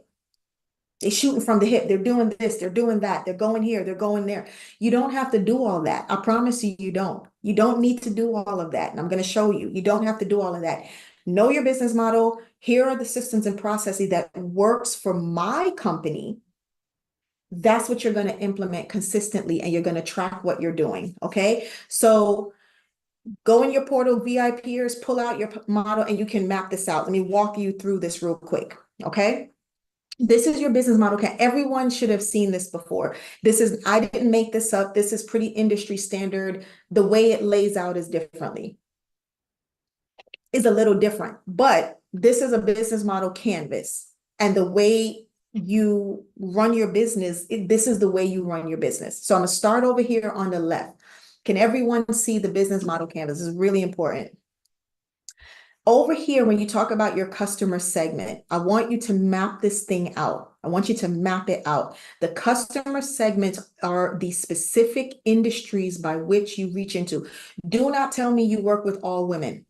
They're shooting from the hip. They're doing this, they're doing that, they're going here, they're going there. You don't have to do all that. I promise you, you don't. You don't need to do all of that. And I'm going to show you. You don't have to do all of that. Know your business model. Here are the systems and processes that works for my company. That's what you're going to implement consistently, and you're going to track what you're doing. Okay. So go in your portal, VIPers, pull out your model, and you can map this out. Let me walk you through this real quick. Okay. This is your business model. Okay. Everyone should have seen this before. I didn't make this up. This is pretty industry standard. The way it lays out is a little different, but this is a business model canvas. And the way you run your business, this is the way you run your business. So I'm going to start over here on the left. Can everyone see the business model canvas? This is really important. Over here, when you talk about your customer segment, I want you to map this thing out. I want you to map it out. The customer segments are the specific industries by which you reach into. Do not tell me you work with all women.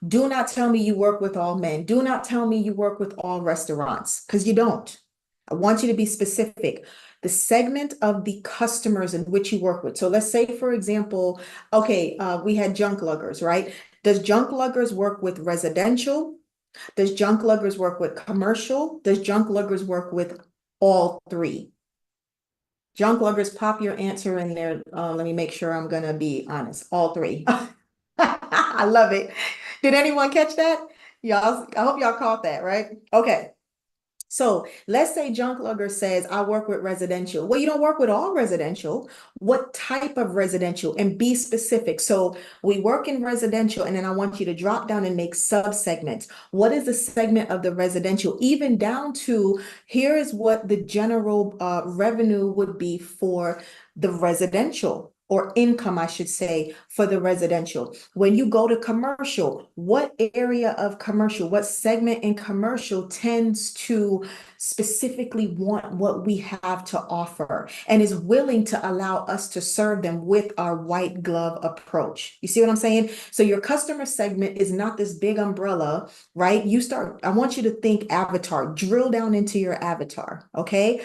Do not tell me you work with all men. Do not tell me you work with all restaurants, because you don't. I want you to be specific. The segment of the customers in which you work with. So let's say, for example, okay, we had junk luggers, right? Does junk luggers work with residential? Does junk luggers work with commercial? Does junk luggers work with all three? Junk luggers, pop your answer in there. Let me make sure I'm going to be honest. All three. I love it. Did anyone catch that? Y'all, I hope y'all caught that, right? Okay. So let's say junk lugger says, I work with residential. Well, you don't work with all residential. What type of residential? And be specific. So we work in residential, and then I want you to drop down and make sub-segments. What is the segment of the residential? Even down to, here is what the general revenue would be for the residential. or income, I should say, for the residential. When you go to commercial, what area of commercial, what segment in commercial tends to specifically want what we have to offer and is willing to allow us to serve them with our white glove approach? You see what I'm saying? So your customer segment is not this big umbrella, right? I want you to think avatar, drill down into your avatar, okay?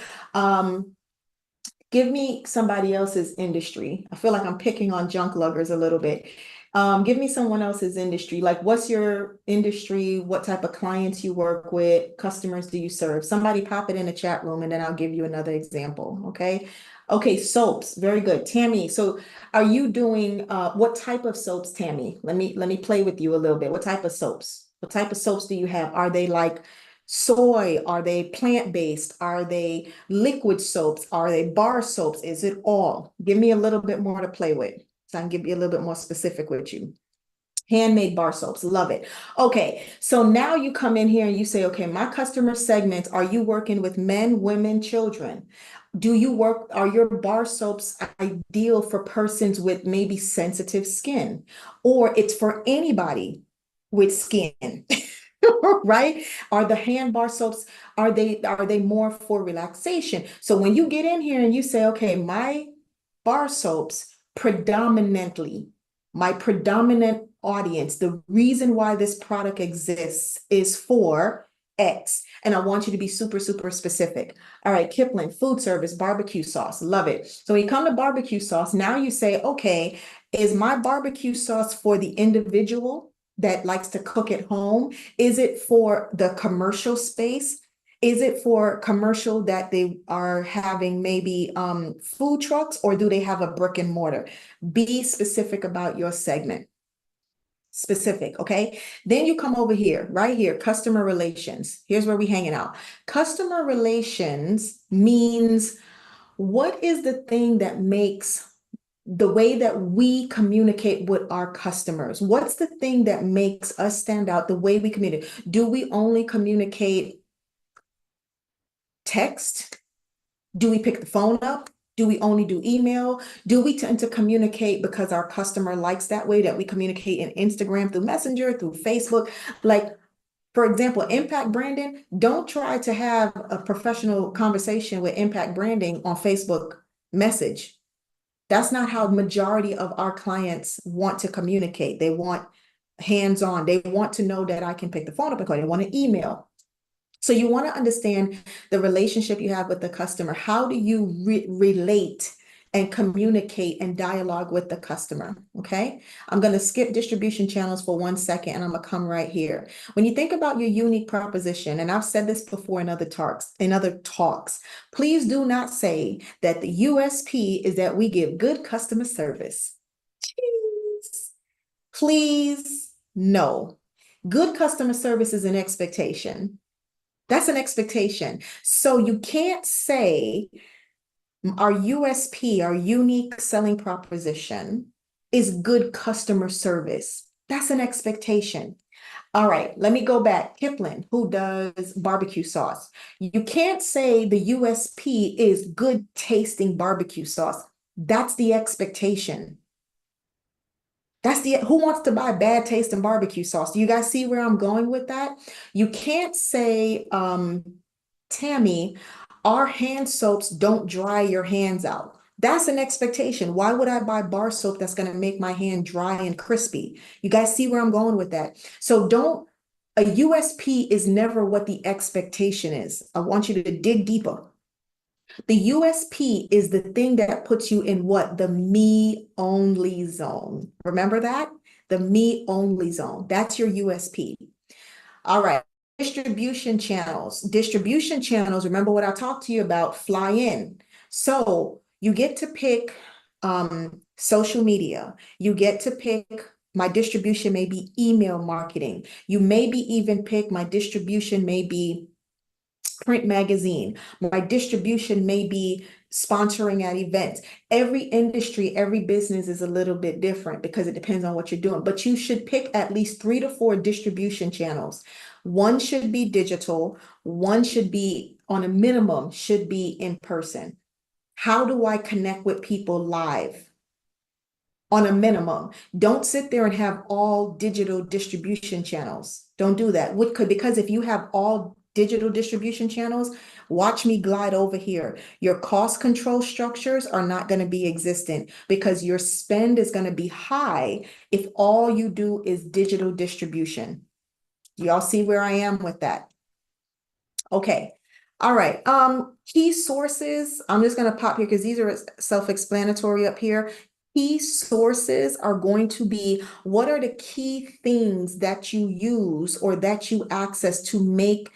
Give me somebody else's industry. I feel like I'm picking on junk luggers a little bit. Give me someone else's industry. Like, what's your industry? What type of clients you work with? Customers do you serve? Somebody pop it in the chat room and then I'll give you another example. Okay. Okay, soaps. Very good. Tammy, so are you doing what type of soaps, Tammy? Let me play with you a little bit. What type of soaps? What type of soaps do you have? Are they like soy? Are they plant-based? Are they liquid soaps? Are they bar soaps? Is it all? Give me a little bit more to play with, so I can give you a little bit more specific with you. Handmade bar soaps, love it. Okay, so now you come in here and you say, okay, my customer segments, are you working with men, women, children? Are your bar soaps ideal for persons with maybe sensitive skin? Or it's for anybody with skin? Right? Are the hand bar soaps, are they more for relaxation? So when you get in here and you say, okay, bar soaps predominantly, my predominant audience, the reason why this product exists is for X. And I want you to be super, super specific. All right, Kipling, food service, barbecue sauce, love it. So when you come to barbecue sauce, now you say, okay, is my barbecue sauce for the individual that likes to cook at home? Is it for the commercial space? Is it for commercial that they are having maybe food trucks, or do they have a brick and mortar? Be specific about your segment. Specific, okay? Then you come over here, right here, customer relations. Here's where we hanging out. Customer relations means, what is the thing that makes the way that we communicate with our customers? What's the thing that makes us stand out, the way we communicate? Do we only communicate text? Do we pick the phone up? Do we only do email? Do we tend to communicate because our customer likes that way, that we communicate in Instagram, through Messenger, through Facebook? Like, for example, impact branding, don't try to have a professional conversation with impact branding on Facebook message. That's not how the majority of our clients want to communicate. They want hands-on. They want to know that I can pick the phone up and call. They want to email. So you want to understand the relationship you have with the customer. How do you relate and communicate and dialogue with the customer? Okay. I'm going to skip distribution channels for 1 second and I'm going to come right here. When you think about your unique proposition, and I've said this before in other talks, please do not say that the USP is that we give good customer service. Please, please, no. Good customer service is an expectation. That's an expectation. So you can't say our USP, our unique selling proposition, is good customer service. That's an expectation. All right, let me go back. Kipling, who does barbecue sauce. You can't say the USP is good tasting barbecue sauce. That's the expectation. Who wants to buy bad tasting barbecue sauce? Do you guys see where I'm going with that? You can't say, Tammy, our hand soaps don't dry your hands out. That's an expectation. Why would I buy bar soap that's going to make my hand dry and crispy? You guys see where I'm going with that? So a USP is never what the expectation is. I want you to dig deeper. The USP is the thing that puts you in what? The me only zone. Remember that? The me only zone. That's your USP. All right. Distribution channels. Distribution channels, remember what I talked to you about, fly in. So you get to pick social media. You get to pick, my distribution may be email marketing. You maybe even pick, my distribution may be print magazine. My distribution may be sponsoring at events. Every industry, every business is a little bit different because it depends on what you're doing. But you should pick at least 3 to 4 distribution channels. One should be digital. One should be, on a minimum, should be in person. How do I connect with people live? on a minimum. Don't sit there and have all digital distribution channels. Don't do that. What could, because if you have all digital distribution channels, watch me glide over here. Your cost control structures are not going to be existent because your spend is going to be high if all you do is digital distribution. Y'all see where I am with that? Okay. All right. Key sources. I'm just going to pop here because these are self-explanatory up here. Key sources are going to be what are the key things that you use or that you access to make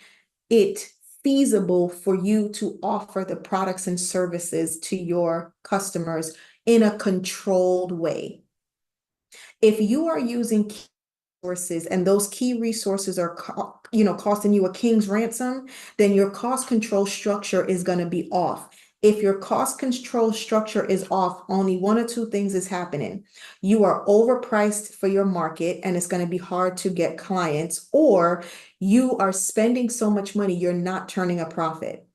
it feasible for you to offer the products and services to your customers in a controlled way. If you are using resources and those key resources are costing you a king's ransom, then your cost control structure is going to be off. If your cost control structure is off, only one or two things is happening. You are overpriced for your market and it's going to be hard to get clients, or you are spending so much money, you're not turning a profit.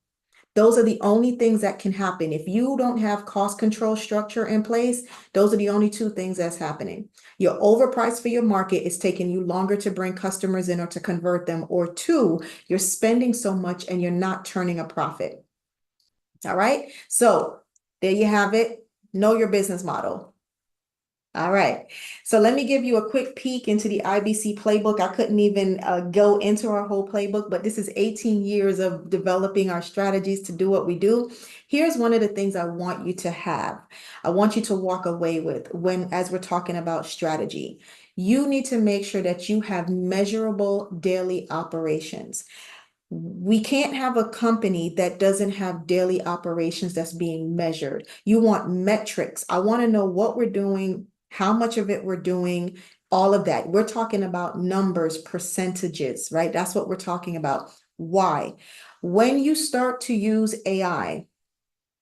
Those are the only things that can happen. If you don't have cost control structure in place, those are the only two things that's happening. You're overpriced for your market. It's taking you longer to bring customers in or to convert them. Or two, you're spending so much and you're not turning a profit. All right. So there you have it. Know your business model. All right. So let me give you a quick peek into the IBC playbook. I couldn't even go into our whole playbook, but this is 18 years of developing our strategies to do what we do. Here's one of the things I want you to have. I want you to walk away with as we're talking about strategy. You need to make sure that you have measurable daily operations. We can't have a company that doesn't have daily operations that's being measured. You want metrics. I want to know what we're doing, how much of it we're doing, all of that. We're talking about numbers, percentages, right? That's what we're talking about. Why? When you start to use AI,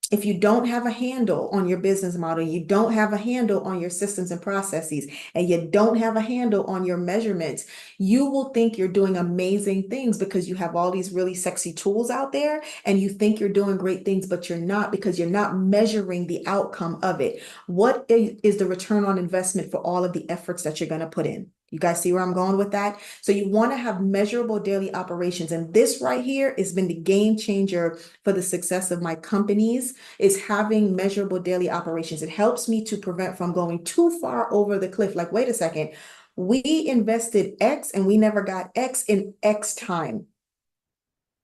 if you don't have a handle on your business model, you don't have a handle on your systems and processes, and you don't have a handle on your measurements, you will think you're doing amazing things because you have all these really sexy tools out there and you think you're doing great things, but you're not because you're not measuring the outcome of it. What is the return on investment for all of the efforts that you're going to put in? You guys see where I'm going with that? So you want to have measurable daily operations. And this right here has been the game changer for the success of my companies, is having measurable daily operations. It helps me to prevent from going too far over the cliff. Like, wait a second, we invested X and we never got X in X time.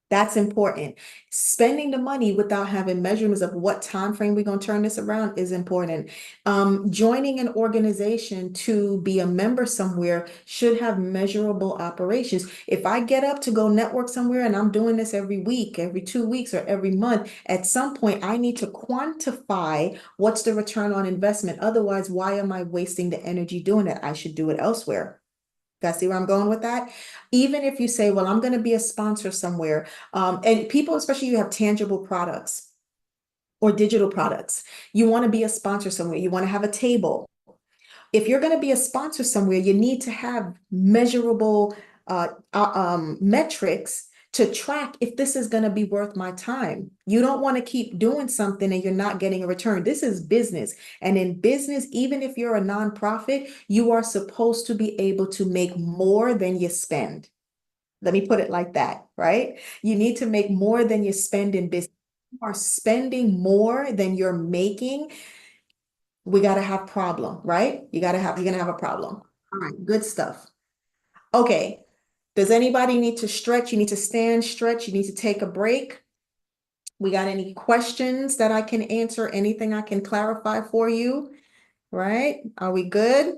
That's important. Spending the money without having measurements of what time frame we're going to turn this around is important. Joining an organization to be a member somewhere should have measurable operations. If I get up to go network somewhere and I'm doing this every week, every 2 weeks, or every month, at some point I need to quantify what's the return on investment. Otherwise, why am I wasting the energy doing it? I should do it elsewhere. Guys, see where I'm going with that? Even if you say, well, I'm going to be a sponsor somewhere, and people, especially you have tangible products or digital products, you want to be a sponsor somewhere, you want to have a table. If you're going to be a sponsor somewhere, you need to have measurable metrics to track if this is going to be worth my time. You don't want to keep doing something and you're not getting a return. This is business. And in business, even if you're a nonprofit, you are supposed to be able to make more than you spend. Let me put it like that, right? You need to make more than you spend in business. You are spending more than you're making, we got to have problem, right? You're going to have a problem. All right, good stuff. Okay. Does anybody need to stretch? You need to stand, stretch. You need to take a break. We got any questions that I can answer? Anything I can clarify for you? Right? Are we good?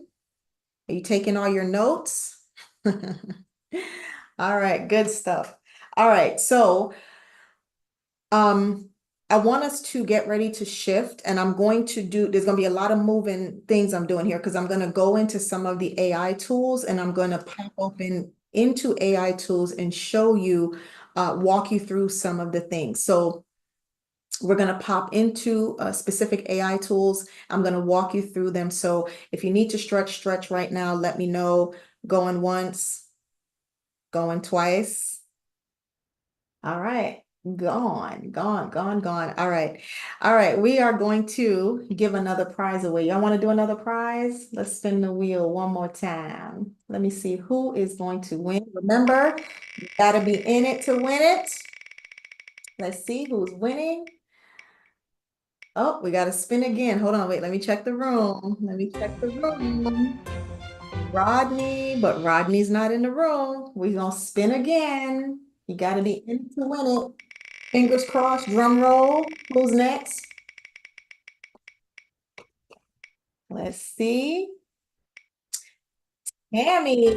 Are you taking all your notes? All right, good stuff. All right, so I want us to get ready to shift, and I'm going to there's going to be a lot of moving things I'm doing here because I'm going to go into some of the AI tools and I'm going to pop open into AI tools and show you, walk you through some of the things. So we're going to pop into specific AI tools. I'm going to walk you through them. So if you need to stretch right now, let me know. Going once, going twice. All right. Gone, gone, gone, gone. All right. All right. We are going to give another prize away. Y'all want to do another prize? Let's spin the wheel one more time. Let me see who is going to win. Remember, you got to be in it to win it. Let's see who's winning. Oh, we got to spin again. Hold on. Wait, let me check the room. Let me check the room. Rodney, but Rodney's not in the room. We're going to spin again. You got to be in it to win it. Fingers crossed, drum roll. Who's next? Let's see. Tammy.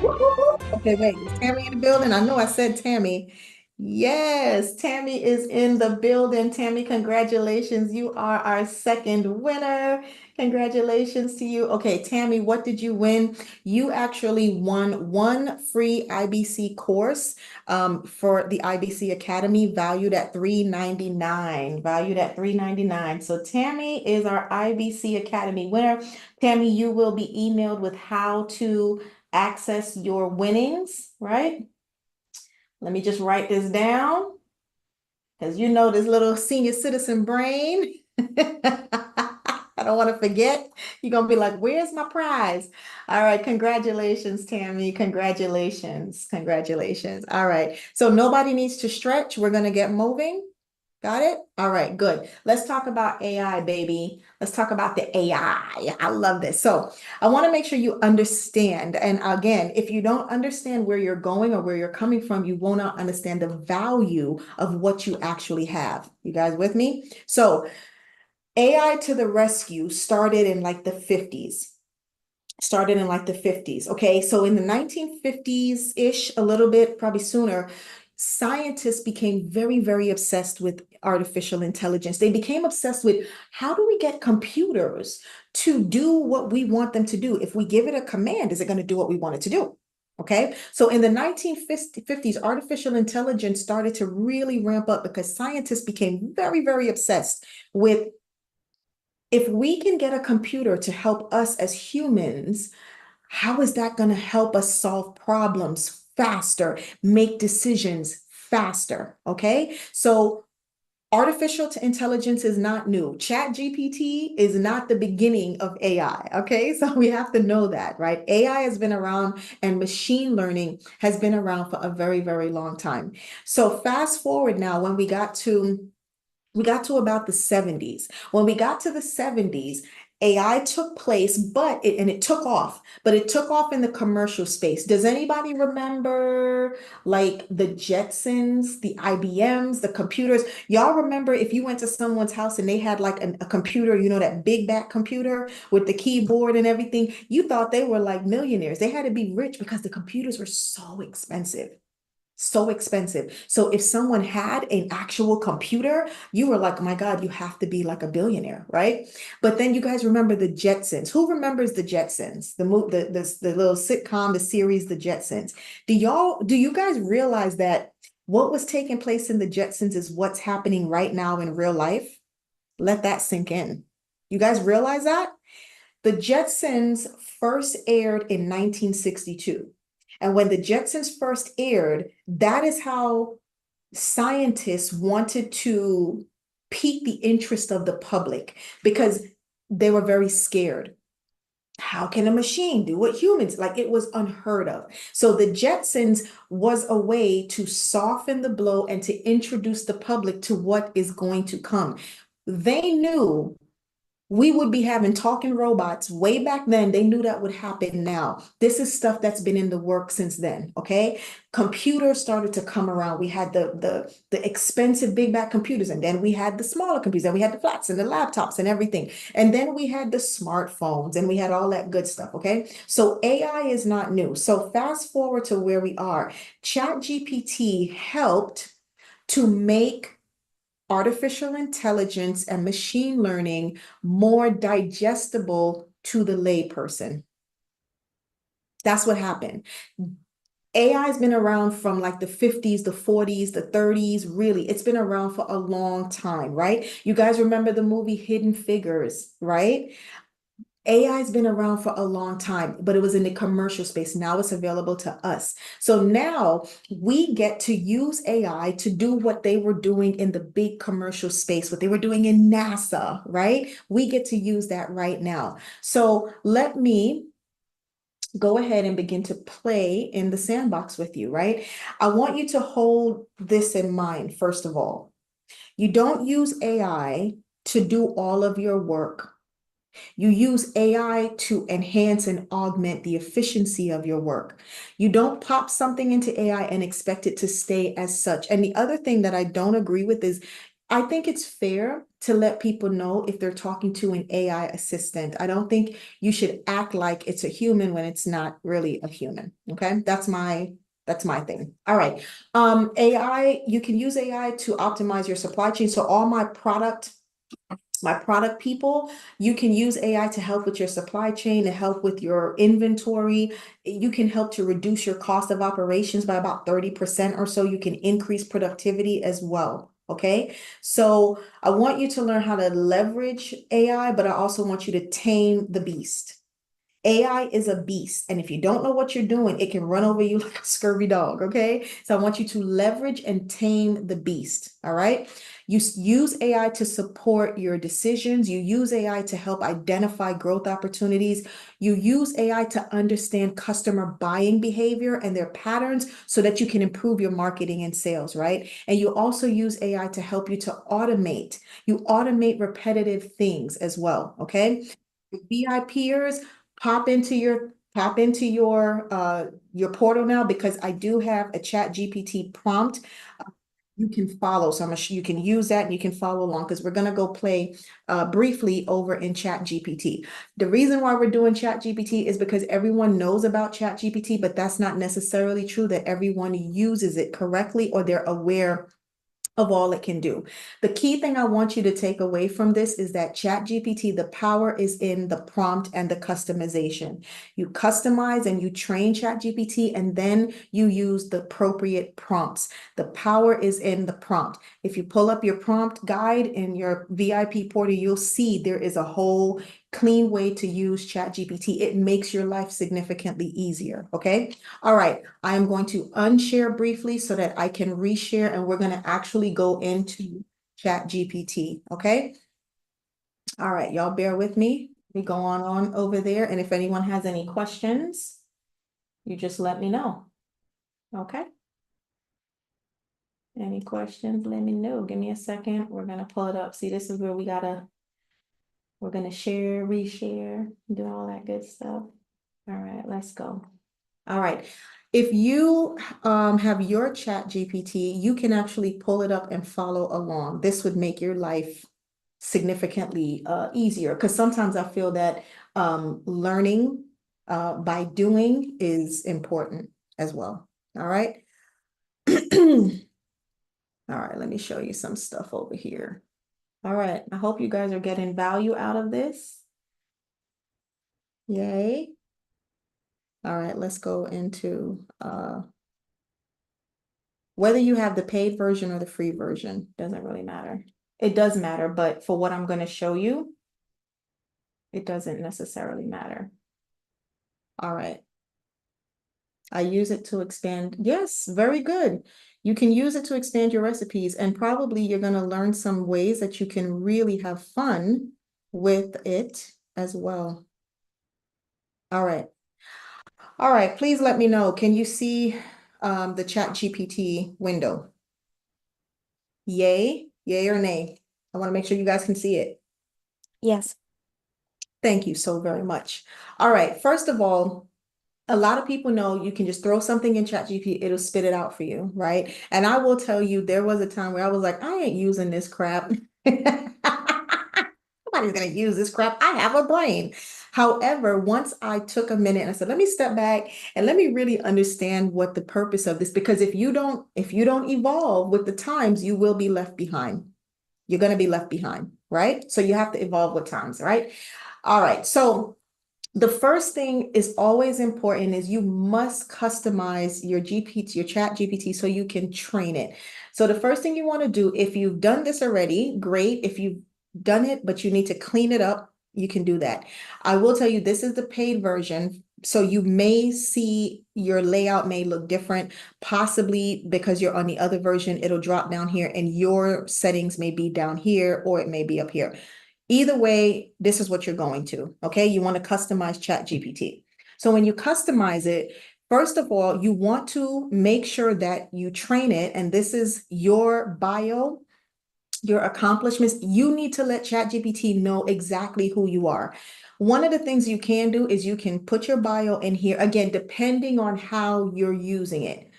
Woo-hoo-hoo. Okay, wait. Is Tammy in the building? I know I said Tammy. Yes, Tammy is in the building. Tammy, congratulations. You are our second winner. Congratulations to you. Okay, Tammy, what did you win? You actually won one free IBC course for the IBC Academy valued at $399. Valued at $399. So Tammy is our IBC Academy winner. Tammy, you will be emailed with how to access your winnings, right? Let me just write this down because you know this little senior citizen brain. I don't want to forget. You're going to be like, where's my prize? All right. Congratulations, Tammy. Congratulations. Congratulations. All right. So nobody needs to stretch. We're going to get moving. Got it? All right, good. Let's talk about AI, baby. Let's talk about the AI. I love this. So I want to make sure you understand. And again, if you don't understand where you're going or where you're coming from, you will not understand the value of what you actually have. You guys with me? So AI to the rescue started in like the 50s. Started in like the 50s. Okay. So in the 1950s-ish, a little bit, probably sooner, scientists became very, very obsessed with artificial intelligence. They became obsessed with how do we get computers to do what we want them to do? If we give it a command, is it going to do what we want it to do? Okay. So in the 1950s, artificial intelligence started to really ramp up because scientists became very, very obsessed with if we can get a computer to help us as humans, how is that going to help us solve problems faster, make decisions faster? Okay. So artificial intelligence is not new. Chat GPT is not the beginning of AI. Okay. So we have to know that, right? AI has been around and machine learning has been around for a very, very long time. So fast forward now when we got to about the 70s. When we got to the 70s, AI took place, and it took off, but it took off in the commercial space. Does anybody remember like the Jetsons, the IBMs, the computers? Y'all remember if you went to someone's house and they had like a computer, you know, that big back computer with the keyboard and everything, you thought they were like millionaires. They had to be rich because the computers were so expensive. So expensive. So if someone had an actual computer, you were like, oh my God, you have to be like a billionaire, right? But then you guys remember the Jetsons. Who remembers the Jetsons? The little sitcom, the series, the Jetsons. Do you guys realize that what was taking place in the Jetsons is what's happening right now in real life? Let that sink in. You guys realize that? The Jetsons first aired in 1962. And when the Jetsons first aired, that is how scientists wanted to pique the interest of the public because they were very scared. How can a machine do what humans like? It was unheard of. So the Jetsons was a way to soften the blow and to introduce the public to what is going to come. They knew we would be having talking robots way back then. They knew that would happen now. This is stuff that's been in the work since then. Okay. Computers started to come around. We had the expensive big back computers, and then we had the smaller computers, and we had the flats and the laptops and everything. And then we had the smartphones and we had all that good stuff. Okay. So AI is not new. So fast forward to where we are. Chat GPT helped to make artificial intelligence and machine learning more digestible to the layperson. That's what happened. AI has been around from like the 50s, the 40s, the 30s, really. It's been around for a long time, right? You guys remember the movie Hidden Figures, right? AI has been around for a long time, but it was in the commercial space. Now it's available to us. So now we get to use AI to do what they were doing in the big commercial space, what they were doing in NASA, right? We get to use that right now. So let me go ahead and begin to play in the sandbox with you, right? I want you to hold this in mind, first of all. You don't use AI to do all of your work. You use AI to enhance and augment the efficiency of your work. You don't pop something into AI and expect it to stay as such. And the other thing that I don't agree with is I think it's fair to let people know if they're talking to an AI assistant. I don't think you should act like it's a human when it's not really a human. Okay. That's my thing. All right. AI, you can use AI to optimize your supply chain. So all my product people, you can use AI to help with your supply chain, to help with your inventory. You can help to reduce your cost of operations by about 30% or so. You can increase productivity as well. Okay. So I want you to learn how to leverage AI, but I also want you to tame the beast. AI is a beast. And if you don't know what you're doing, it can run over you like a scurvy dog. Okay. So I want you to leverage and tame the beast. All right. You use AI to support your decisions. You use AI to help identify growth opportunities. You use AI to understand customer buying behavior and their patterns so that you can improve your marketing and sales, right? And you also use AI to help you to automate. You automate repetitive things as well. Okay. VIPers, pop into your portal now because I do have a chat GPT prompt you can follow. So you can use that and you can follow along because we're going to go play briefly over in chat GPT. The reason why we're doing chat GPT is because everyone knows about chat GPT, but that's not necessarily true that everyone uses it correctly or they're aware of all it can do. The key thing I want you to take away from this is that ChatGPT, the power is in the prompt and the customization. You customize and you train ChatGPT, and then you use the appropriate prompts. The power is in the prompt. If you pull up your prompt guide in your VIP portal, you'll see there is a whole clean way to use ChatGPT. It makes your life significantly easier. Okay. All right. I am going to unshare briefly so that I can reshare and we're going to actually go into ChatGPT. Okay. All right. Y'all bear with me. We go on over there. And if anyone has any questions, you just let me know. Okay. Any questions? Let me know. Give me a second. We're going to pull it up. See, this is where we're going to share, reshare, do all that good stuff. All right, let's go. All right. If you have your chat GPT, you can actually pull it up and follow along. This would make your life significantly easier because sometimes I feel that learning by doing is important as well. All right. All right, let me show you some stuff over here. All right, I hope you guys are getting value out of this. Yay. All right, let's go into whether you have the paid version or the free version, doesn't really matter. It does matter, but for what I'm going to show you, it doesn't necessarily matter. All right. I use it to expand. Yes, very good. You can use it to expand your recipes, and probably you're going to learn some ways that you can really have fun with it as well. All right. All right, please let me know. Can you see the chat GPT window? Yay or nay? I want to make sure you guys can see it. Yes. Thank you so very much. All right, first of all, a lot of people know you can just throw something in ChatGPT, it'll spit it out for you, right? And I will tell you, there was a time where I was like, I ain't using this crap. Nobody's gonna use this crap. I have a brain. However, once I took a minute and I said, let me step back and let me really understand what the purpose of this, because if you don't evolve with the times, you will be left behind. You're going to be left behind, right? So you have to evolve with times, right? All right. So the first thing is always important is you must customize your GPT, your chat GPT, so you can train it. So the first thing you want to do, if you've done this already, great. If you've done it, but you need to clean it up, you can do that. I will tell you, this is the paid version. So you may see your layout may look different, possibly because you're on the other version, it'll drop down here and your settings may be down here or it may be up here. Either way, this is what you're going to, okay? You want to customize ChatGPT. So when you customize it, first of all, you want to make sure that you train it, and this is your bio, your accomplishments. You need to let ChatGPT know exactly who you are. One of the things you can do is you can put your bio in here, again, depending on how you're using it.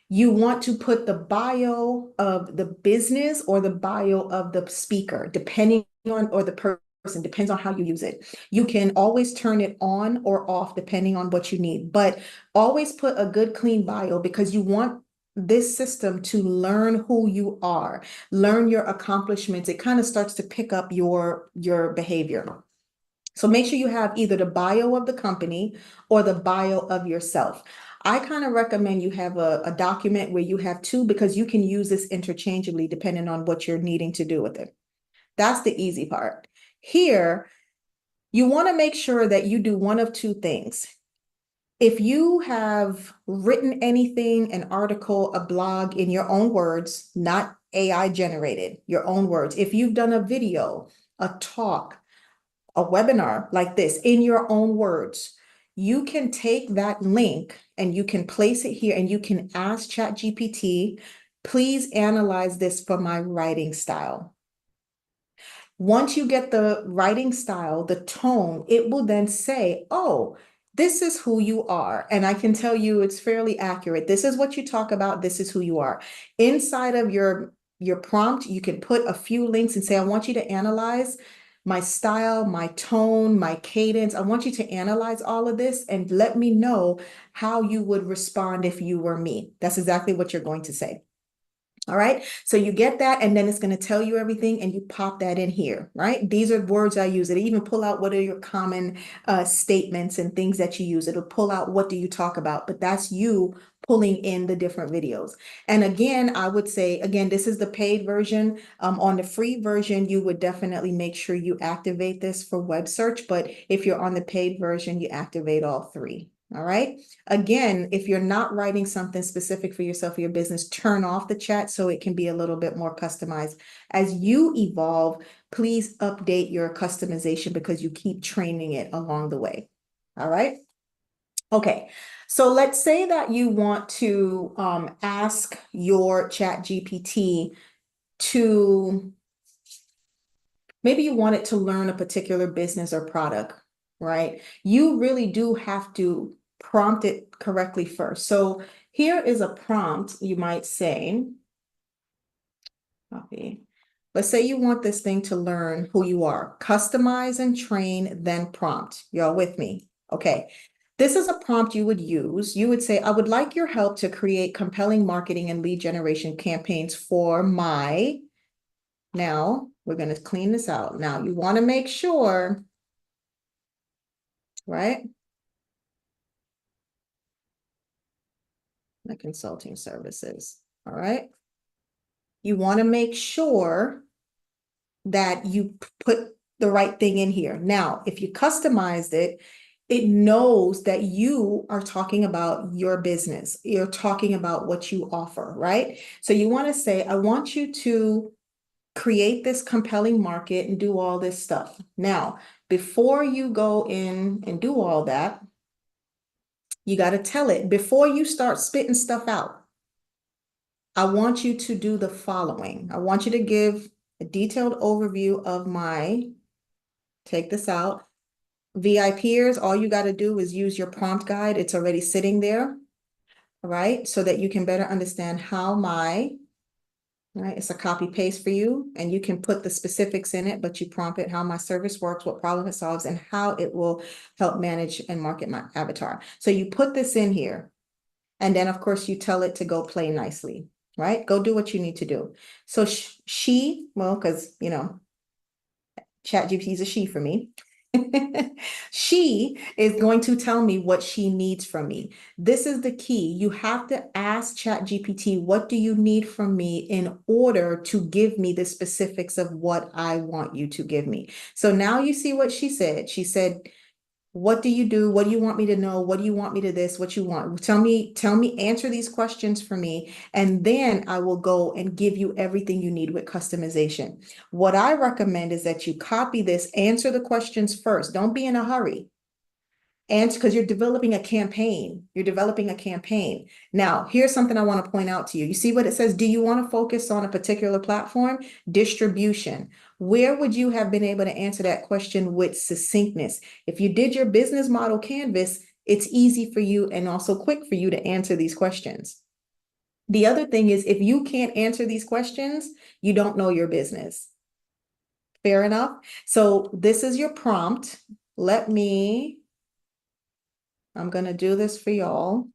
You want to put the bio of the business or the bio of the speaker, depending on, or the person, depends on how you use it. You can always turn it on or off depending on what you need, but always put a good clean bio because you want this system to learn who you are, learn your accomplishments. It kind of starts to pick up your behavior. So make sure you have either the bio of the company or the bio of yourself. I kind of recommend you have a document where you have two because you can use this interchangeably depending on what you're needing to do with it. That's the easy part. Here, you want to make sure that you do one of two things. If you have written anything, an article, a blog in your own words, not AI generated, your own words. If you've done a video, a talk, a webinar like this in your own words, you can take that link and you can place it here and you can ask ChatGPT, please analyze this for my writing style. Once you get the writing style, the tone, it will then say, oh, this is who you are. And I can tell you it's fairly accurate. This is what you talk about. This is who you are. Inside of your prompt, you can put a few links and say, I want you to analyze my style, my tone, my cadence. I want you to analyze all of this and let me know how you would respond if you were me. That's exactly what you're going to say. All right, so you get that, and then it's going to tell you everything, and you pop that in here, right? These are words I use. It even pull out what are your common statements and things that you use. It'll pull out what do you talk about, but that's you pulling in the different videos. And again, I would say, again, this is the paid version. On the free version, you would definitely make sure you activate this for web search, but if you're on the paid version, you activate all three. All right. Again, if you're not writing something specific for yourself or your business, turn off the chat so it can be a little bit more customized. As you evolve, please update your customization because you keep training it along the way. All right. Okay. So let's say that you want to ask your chat GPT to, maybe you want it to learn a particular business or product, right? You really do have to prompt it correctly first. So here is a prompt, you might say, copy. Let's say you want this thing to learn who you are. Customize and train, then prompt. Y'all with me? Okay. This is a prompt you would use. You would say, I would like your help to create compelling marketing and lead generation campaigns for my, now we're going to clean this out. Now you want to make sure, right? My consulting services. All right. You want to make sure that you put the right thing in here. Now, if you customized it, it knows that you are talking about your business. You're talking about what you offer, right? So you want to say, I want you to create this compelling market and do all this stuff. Now, before you go in and do all that, you got to tell it before you start spitting stuff out. I want you to do the following. I want you to give a detailed overview of my, take this out, VIPers. All you got to do is use your prompt guide. It's already sitting there, right? So that you can better understand how my, right? It's a copy paste for you, and you can put the specifics in it, but you prompt it how my service works, what problem it solves, and how it will help manage and market my avatar. So you put this in here, and then of course you tell it to go play nicely, right? Go do what you need to do. So she, well, because, you know, ChatGPT is a she for me. She is going to tell me what she needs from me. This is the key. You have to ask ChatGPT, what do you need from me in order to give me the specifics of what I want you to give me? So now you see what she said. She said, what do you do? What do you want me to know? What do you want me to this? What you want? Tell me, answer these questions for me. And then I will go and give you everything you need with customization. What I recommend is that you copy this, answer the questions first. Don't be in a hurry. And because you're developing a campaign, you're developing a campaign. Now, here's something I want to point out to you. You see what it says? Do you want to focus on a particular platform? Distribution. Where would you have been able to answer that question with succinctness? If you did your business model canvas, it's easy for you and also quick for you to answer these questions. The other thing is, if you can't answer these questions, you don't know your business. Fair enough? So this is your prompt. I'm going to do this for y'all.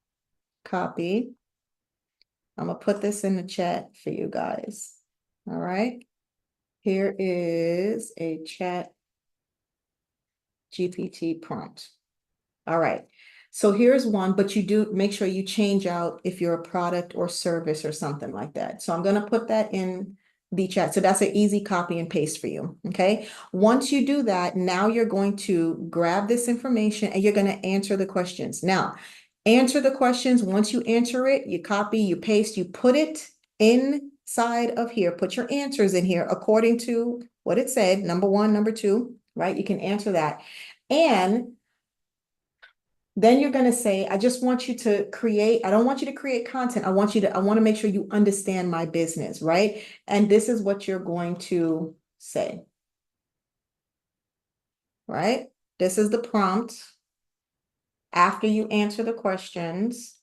Copy. I'm going to put this in the chat for you guys. All right. Here is a chat GPT prompt. All right. So here's one, but you do make sure you change out if you're a product or service or something like that. So I'm going to put that in the chat. So that's an easy copy and paste for you. Okay. Once you do that, now you're going to grab this information and you're going to answer the questions. Now, answer the questions. Once you answer it, you copy, you paste, you put it inside of here. Put your answers in here according to what it said, number one, number two, right? You can answer that. And then you're going to say, I just want you to create, I don't want you to create content. I want to make sure you understand my business, right? And this is what you're going to say, right? This is the prompt after you answer the questions.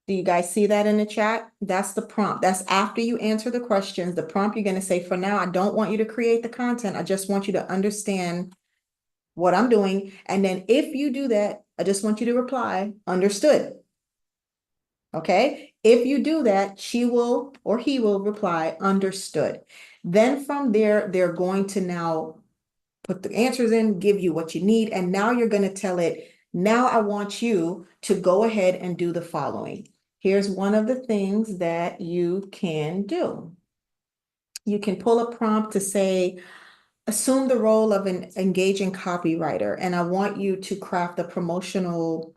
Do you guys see that in the chat? That's the prompt. That's after you answer the questions. The prompt, you're going to say, for now, I don't want you to create the content. I just want you to understand what I'm doing. And then if you do that, I just want you to reply, understood. Okay. If you do that, she will or he will reply, understood. Then from there, they're going to now put the answers in, give you what you need. And now you're going to tell it, now I want you to go ahead and do the following. Here's one of the things that you can do. You can pull a prompt to say, assume the role of an engaging copywriter, and I want you to craft a promotional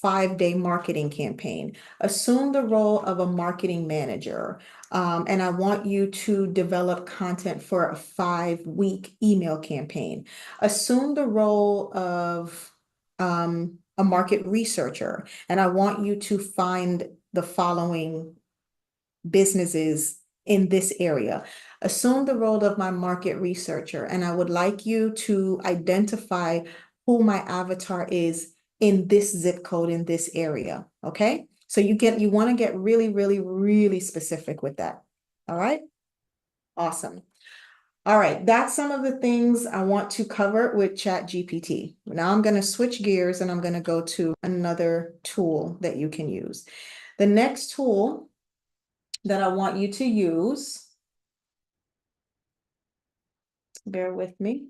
5-day marketing campaign. Assume the role of a marketing manager, and I want you to develop content for a 5-week email campaign. Assume the role of a market researcher, and I want you to find the following businesses in this area. Assume the role of my market researcher, and I would like you to identify who my avatar is in this zip code in this area. Okay. So you want to get really, really, really specific with that. All right. Awesome. All right. That's some of the things I want to cover with ChatGPT. Now I'm going to switch gears and I'm going to go to another tool that you can use. The next tool that I want you to use, bear with me.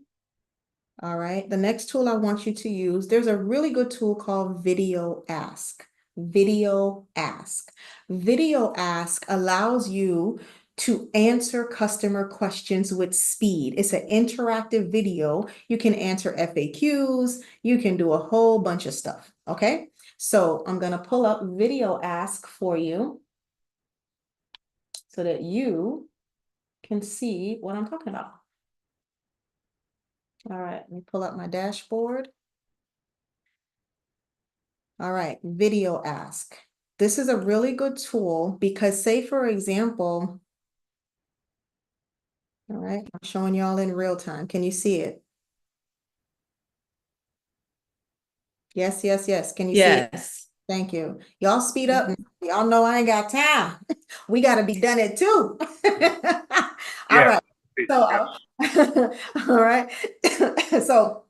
All right, the next tool I want you to use, there's a really good tool called Video Ask. Video Ask. Video Ask allows you to answer customer questions with speed. It's an interactive video. You can answer FAQs. You can do a whole bunch of stuff, okay? So I'm going to pull up Video Ask for you so that you can see what I'm talking about. All right, let me pull up my dashboard. All right, Video Ask. This is a really good tool because say, for example, all right, I'm showing y'all in real time. Can you see it? Yes, yes, yes. Can you see it? Yes. Thank you. Y'all speed up. Y'all know I ain't got time. We got to be done at 2. All Yeah. right. So, all right. So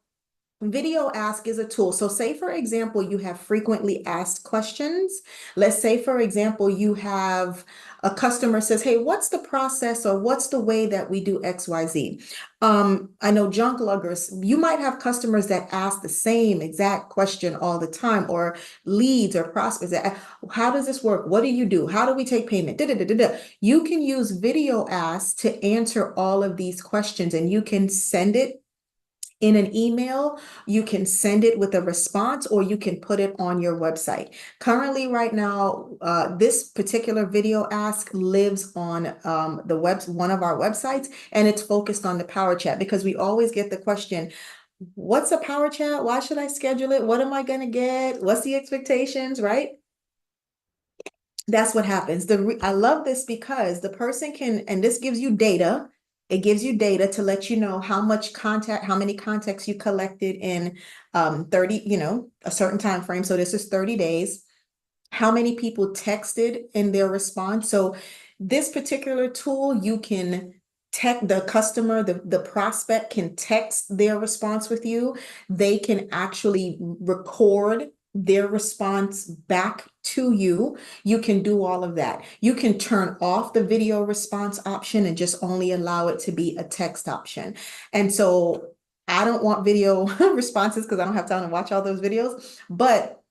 Video Ask is a tool. So say, for example, you have frequently asked questions. Let's say, for example, you have a customer says, hey, what's the process or what's the way that we do XYZ? I know junk luggers, you might have customers that ask the same exact question all the time, or leads or prospects that, how does this work? What do you do? How do we take payment? Da, da, da, da, da. You can use Video Ask to answer all of these questions, and you can send it in an email, you can send it with a response, or you can put it on your website. Currently, right now, this particular Video Ask lives on one of our websites, and it's focused on the Power Chat, because we always get the question, what's a Power Chat? Why should I schedule it? What am I going to get? What's the expectations, right? That's what happens. I love this because the person can, and this gives you data. It gives you data to let you know how many contacts you collected in 30, a certain time frame. So this is 30 days. How many people texted in their response. So this particular tool, you can text the customer, the prospect can text their response with you. They can actually record their response back to you. You can do all of that. You can turn off the video response option and just only allow it to be a text option. And so I don't want video responses because I don't have time to watch all those videos, but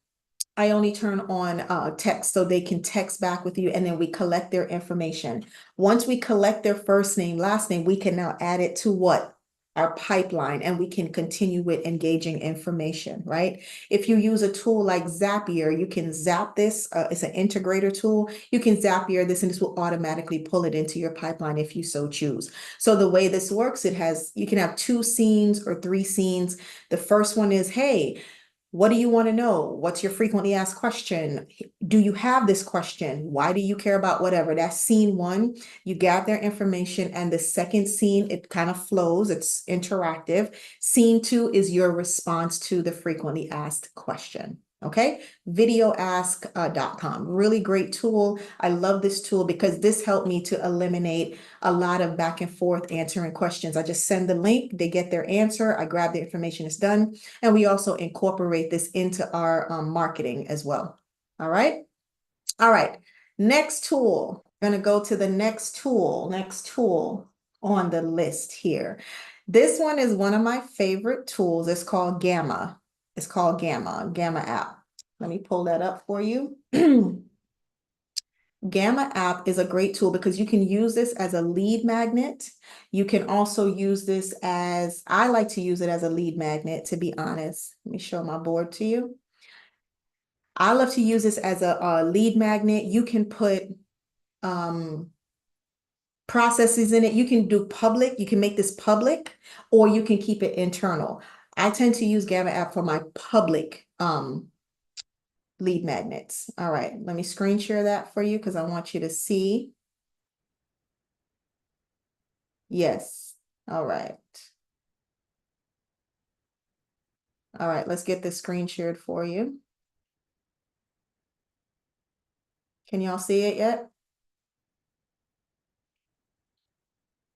I only turn on text so they can text back with you, and then we collect their information. Once we collect their first name, last name, we can now add it to what? Our pipeline, and we can continue with engaging information, right? If you use a tool like Zapier, you can zap this. It's an integrator tool. You can Zapier this, and this will automatically pull it into your pipeline if you so choose. So the way this works, you can have 2 scenes or 3 scenes. The first one is, hey, what do you want to know? What's your frequently asked question? Do you have this question? Why do you care about whatever? That's scene 1. You gather their information, and the second scene, it kind of flows. It's interactive. Scene 2 is your response to the frequently asked question. Okay, videoask.com. Really great tool. I love this tool because this helped me to eliminate a lot of back and forth answering questions. I just send the link, they get their answer, I grab the information, it's done. And we also incorporate this into our marketing as well. All right. All right. Next tool. I'm going to go to the next tool on the list here. This one is one of my favorite tools. It's called Gamma. It's called Gamma app. Let me pull that up for you. Gamma app is a great tool because you can use this as a lead magnet. You can also use this as, I like to use it as a lead magnet, to be honest. Let me show my board to you. I love to use this as a lead magnet. You can put processes in it. You can do public, you can make this public, or you can keep it internal. I tend to use Gamma app for my public lead magnets. All right, let me screen share that for you because I want you to see. Yes. All right. All right, let's get this screen shared for you. Can y'all see it yet?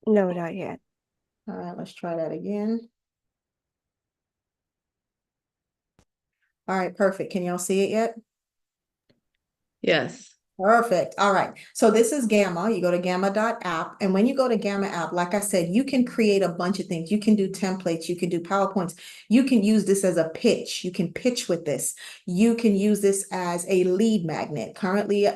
No, not yet. All right, let's try that again. All right, perfect. Can y'all see it yet? Yes. Perfect. All right. So this is Gamma. You go to gamma.app. And when you go to Gamma app, like I said, you can create a bunch of things. You can do templates. You can do PowerPoints. You can use this as a pitch. You can pitch with this. You can use this as a lead magnet. Currently,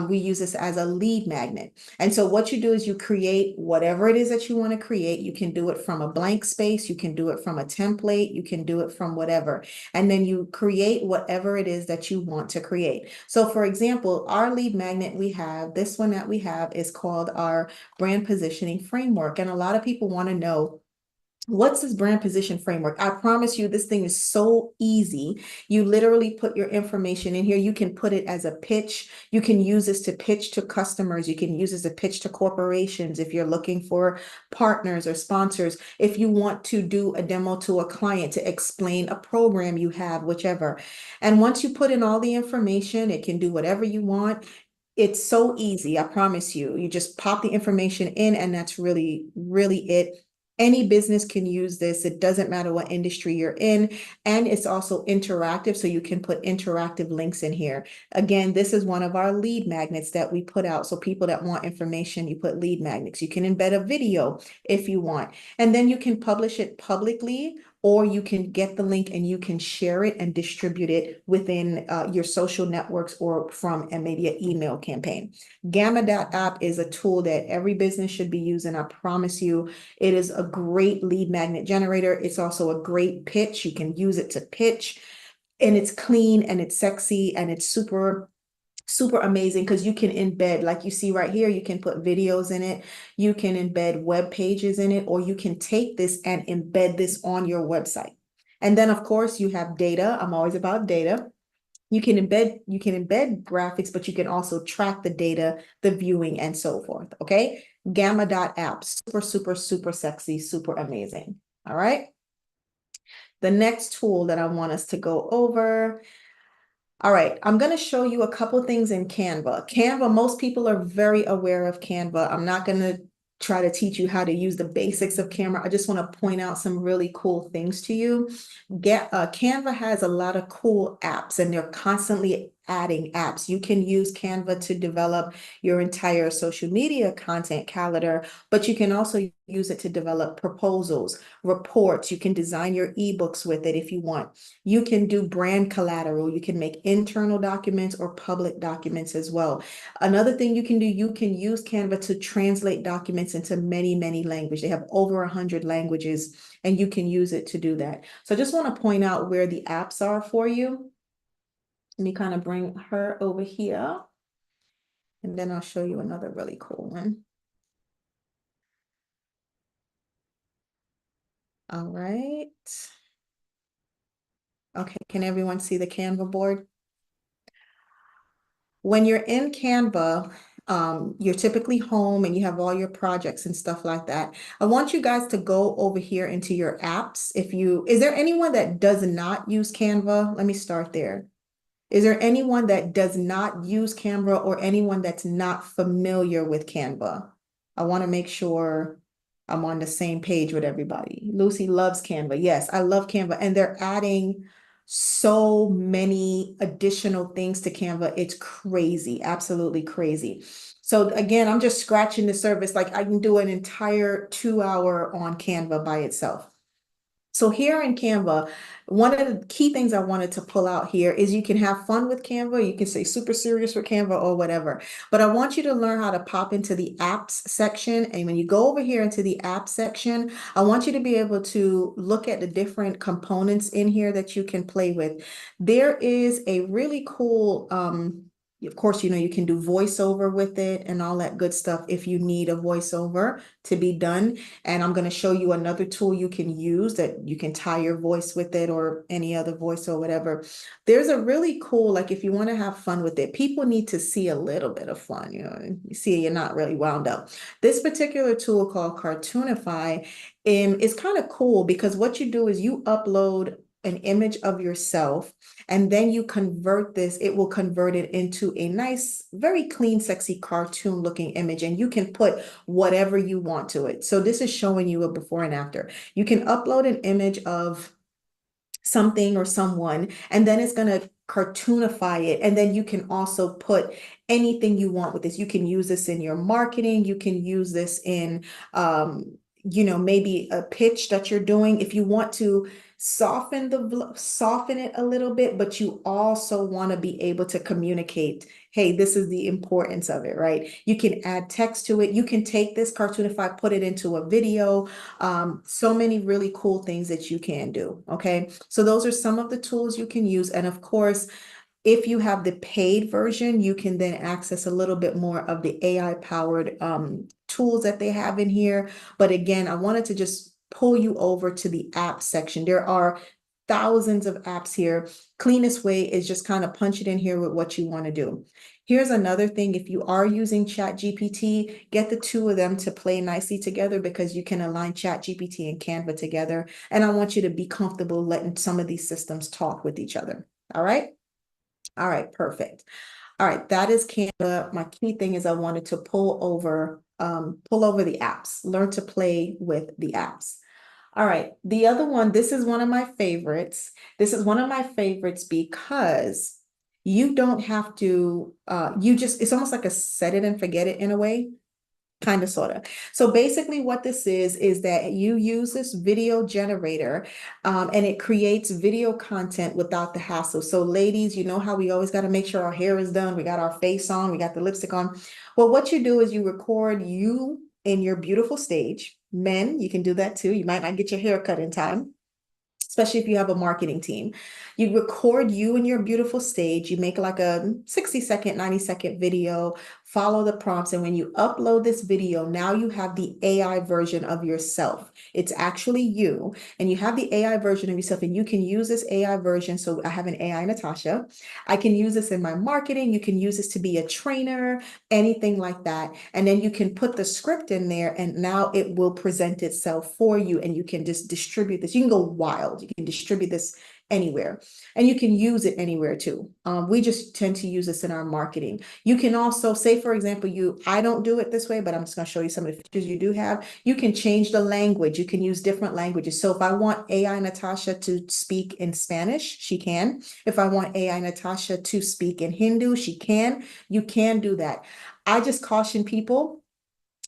we use this as a lead magnet. And so what you do is you create whatever it is that you want to create. You can do it from a blank space. You can do it from a template. You can do it from whatever. And then you create whatever it is that you want to create. So for example, our lead magnet this one that we have is called our brand positioning framework. And a lot of people want to know, what's this brand position framework? I promise you, this thing is so easy. You literally put your information in here. You can put it as a pitch. You can use this to pitch to customers. You can use this to pitch to corporations if you're looking for partners or sponsors. If you want to do a demo to a client to explain a program you have, whichever. And once you put in all the information, it can do whatever you want. It's so easy, I promise you. You just pop the information in, and that's really, really it. Any business can use this. It doesn't matter what industry you're in. And it's also interactive, so you can put interactive links in here. Again, this is one of our lead magnets that we put out. So people that want information, you put lead magnets. You can embed a video if you want. And then you can publish it publicly, or you can get the link and you can share it and distribute it within your social networks or from and maybe an email campaign. Gamma.app is a tool that every business should be using. I promise you, it is a great lead magnet generator. It's also a great pitch. You can use it to pitch, and it's clean and it's sexy and it's super amazing because you can embed, like you see right here, you can put videos in it, you can embed web pages in it, or you can take this and embed this on your website. And then of course you have data. I'm always about data. You can embed graphics, but you can also track the data, the viewing, and so forth. Okay. Gamma.app, super sexy, super amazing. All right. The next tool that I want us to go over. All right, I'm going to show you a couple things in Canva. Canva, most people are very aware of Canva. I'm not going to try to teach you how to use the basics of Canva. I just want to point out some really cool things to you. Canva has a lot of cool apps, and they're constantly adding apps. You can use Canva to develop your entire social media content calendar, but you can also use it to develop proposals, reports. You can design your ebooks with it if you want. You can do brand collateral. You can make internal documents or public documents as well. Another thing you can do, you can use Canva to translate documents into many languages. They have over 100 languages, and you can use it to do that. So I just want to point out where the apps are for you. Let me kind of bring her over here, and then I'll show you another really cool one. All right. Okay, can everyone see the Canva board? When you're in Canva, you're typically home and you have all your projects and stuff like that. I want you guys to go over here into your apps. Is there anyone that does not use Canva? Let me start there. Is there anyone that does not use Canva or anyone that's not familiar with Canva? I want to make sure I'm on the same page with everybody. Lucy loves Canva. Yes, I love Canva. And they're adding so many additional things to Canva. It's crazy, absolutely crazy. So again, I'm just scratching the surface. Like I can do an entire 2-hour on Canva by itself. So here in Canva, one of the key things I wanted to pull out here is you can have fun with Canva. You can say super serious with Canva or whatever. But I want you to learn how to pop into the apps section. And when you go over here into the app section, I want you to be able to look at the different components in here that you can play with. There is a really cool, of course, you can do voiceover with it and all that good stuff if you need a voiceover to be done. And I'm going to show you another tool you can use that you can tie your voice with it or any other voice or whatever. There's a really cool, like if you want to have fun with it, people need to see a little bit of fun, you see you're not really wound up. This particular tool called Cartoonify is kind of cool because what you do is you upload an image of yourself, and then you convert this, it will convert it into a nice, very clean, sexy cartoon looking image, and you can put whatever you want to it. So this is showing you a before and after. You can upload an image of something or someone, and then it's going to cartoonify it. And then you can also put anything you want with this. You can use this in your marketing. You can use this in, maybe a pitch that you're doing. If you want to soften it a little bit, but you also want to be able to communicate, hey, this is the importance of it, right? You can add text to it. You can take this Cartoonify, put it into a video. So many really cool things that you can do. Okay. So those are some of the tools you can use. And of course, if you have the paid version, you can then access a little bit more of the AI powered tools that they have in here. But again, I wanted to just pull you over to the app section. There are thousands of apps here. Cleanest way is just kind of punch it in here with what you want to do. Here's another thing. If you are using ChatGPT, get the two of them to play nicely together because you can align ChatGPT and Canva together. And I want you to be comfortable letting some of these systems talk with each other. All right. All right, perfect. All right, that is Canva. My key thing is I wanted to pull over pull over the apps, learn to play with the apps. All right, the other one, this is one of my favorites. This is one of my favorites because you don't have to, it's almost like a set it and forget it in a way. Kind of, sort of. So basically what this is that you use this video generator and it creates video content without the hassle. So ladies, you know how we always got to make sure our hair is done. We got our face on, we got the lipstick on. Well, what you do is you record you in your beautiful stage. Men, you can do that too. You might not get your hair cut in time, especially if you have a marketing team. You record you in your beautiful stage. You make like a 60-second, 90-second video, follow the prompts. And when you upload this video, now you have the AI version of yourself. It's actually you. And you have the AI version of yourself. And you can use this AI version. So I have an AI Natasha. I can use this in my marketing. You can use this to be a trainer, anything like that. And then you can put the script in there and now it will present itself for you. And you can just distribute this. You can go wild. You can distribute this anywhere and you can use it anywhere too. We just tend to use this in our marketing. You can also say, for example, I don't do it this way, but I'm just going to show you some of the features you do have. You can change the language. You can use different languages. So if I want AI Natasha to speak in Spanish, she can. If I want AI Natasha to speak in Hindu, she can. You can do that. I just caution people,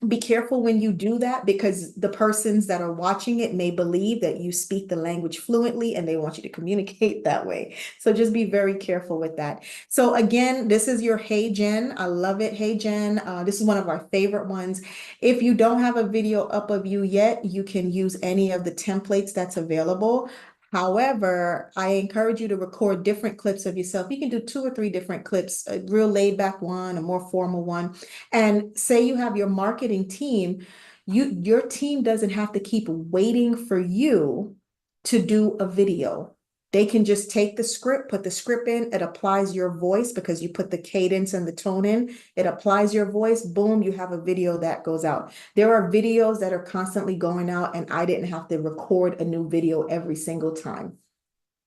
be careful when you do that because the persons that are watching it may believe that you speak the language fluently and they want you to communicate that way. So just be very careful with that. So again, this is your Hey Jen. I love it. Hey Jen. This is one of our favorite ones. If you don't have a video up of you yet, you can use any of the templates that's available. However, I encourage you to record different clips of yourself. You can do 2 or 3 different clips, a real laid back one, a more formal one. And say you have your marketing team, your team doesn't have to keep waiting for you to do a video. They can just take the script, put the script in, it applies your voice because you put the cadence and the tone in, it applies your voice, boom, you have a video that goes out. There are videos that are constantly going out and I didn't have to record a new video every single time.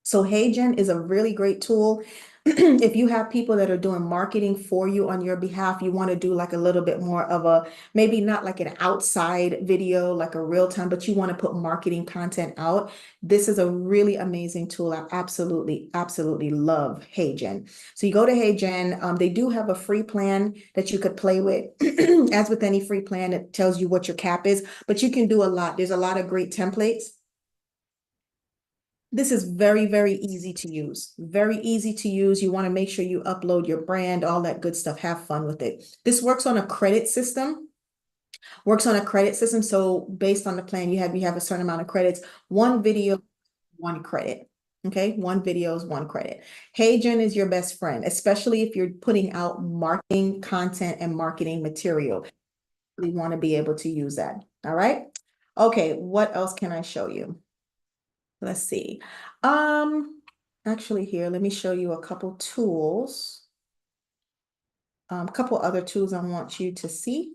So HeyGen is a really great tool. If you have people that are doing marketing for you on your behalf, you want to do like a little bit more of a, maybe not like an outside video, like a real time, but you want to put marketing content out. This is a really amazing tool. I absolutely, absolutely love HeyGen. So you go to HeyGen. They do have a free plan that you could play with. As with any free plan, it tells you what your cap is, but you can do a lot. There's a lot of great templates. This is very, very easy to use. Very easy to use. You want to make sure you upload your brand, all that good stuff. Have fun with it. This works on a credit system. So based on the plan you have a certain amount of credits. One video, 1 credit. Okay, 1 video is 1 credit. HeyGen is your best friend, especially if you're putting out marketing content and marketing material. You want to be able to use that. All right. Okay, what else can I show you? Let's see. Actually here, let me show you a couple tools. A couple other tools I want you to see.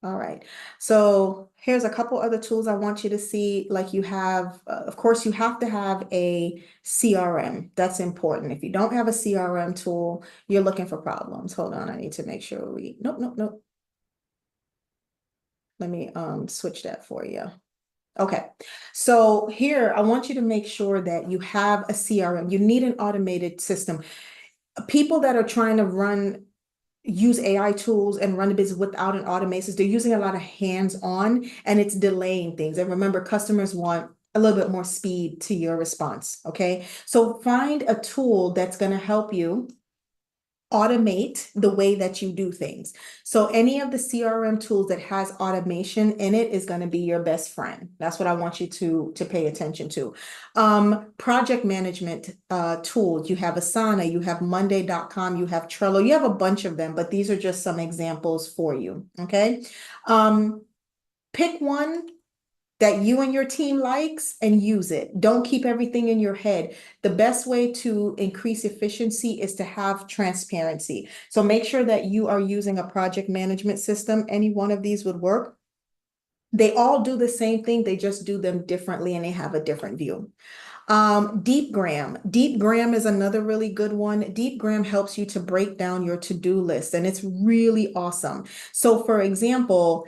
All right. So here's a couple other tools I want you to see. Like you have, of course, you have to have a CRM. That's important. If you don't have a CRM tool, you're looking for problems. Hold on, I need to make sure nope. Let me switch that for you. Okay, so here I want you to make sure that you have a CRM. You need an automated system. People that are trying to use AI tools and run a business without an automation, they're using a lot of hands-on and it's delaying things. And remember, customers want a little bit more speed to your response, okay? So find a tool that's going to help you automate the way that you do things. So any of the CRM tools that has automation in it is going to be your best friend. That's what I want you to pay attention to. Project management tools. You have Asana, you have Monday.com, you have Trello, you have a bunch of them, but these are just some examples for you. Okay. Pick one that you and your team likes and use it. Don't keep everything in your head. The best way to increase efficiency is to have transparency. So make sure that you are using a project management system. Any one of these would work. They all do the same thing. They just do them differently and they have a different view. Deepgram. Deepgram is another really good one. Deepgram helps you to break down your to-do list, and it's really awesome. So for example,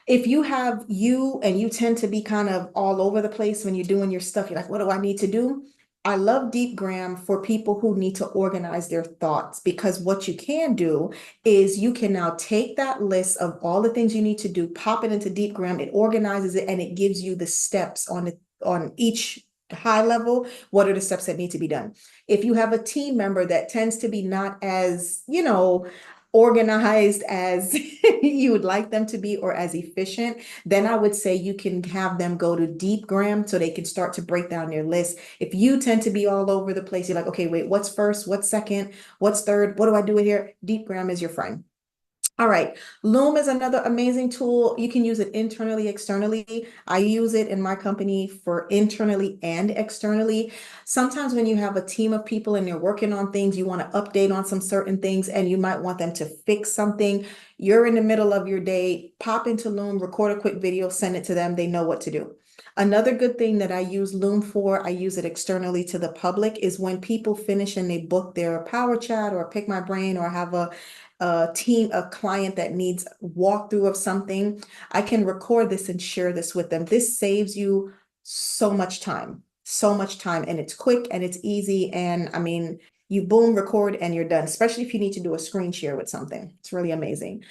if you have and you tend to be kind of all over the place when you're doing your stuff, you're like, what do I need to do? I love Deepgram for people who need to organize their thoughts, because what you can do is you can now take that list of all the things you need to do, pop it into Deepgram, it organizes it, and it gives you the steps on each high level. What are the steps that need to be done? If you have a team member that tends to be not as, organized as you would like them to be, or as efficient, then I would say you can have them go to Deepgram so they can start to break down their list. If you tend to be all over the place, you're like, okay, wait, what's first? What's second? What's third? What do I do here? Deepgram is your friend. All right, Loom is another amazing tool. You can use it internally, externally. I use it in my company for internally and externally. Sometimes when you have a team of people and they're working on things, you want to update on some certain things, and you might want them to fix something. You're in the middle of your day, pop into Loom, record a quick video, send it to them. They know what to do. Another good thing that I use Loom for, I use it externally to the public, is when people finish and they book their power chat or pick my brain or have a client that needs walkthrough of something, I can record this and share this with them. This saves you so much time, and it's quick and it's easy. And I mean, you boom, record, and you're done, especially if you need to do a screen share with something. It's really amazing.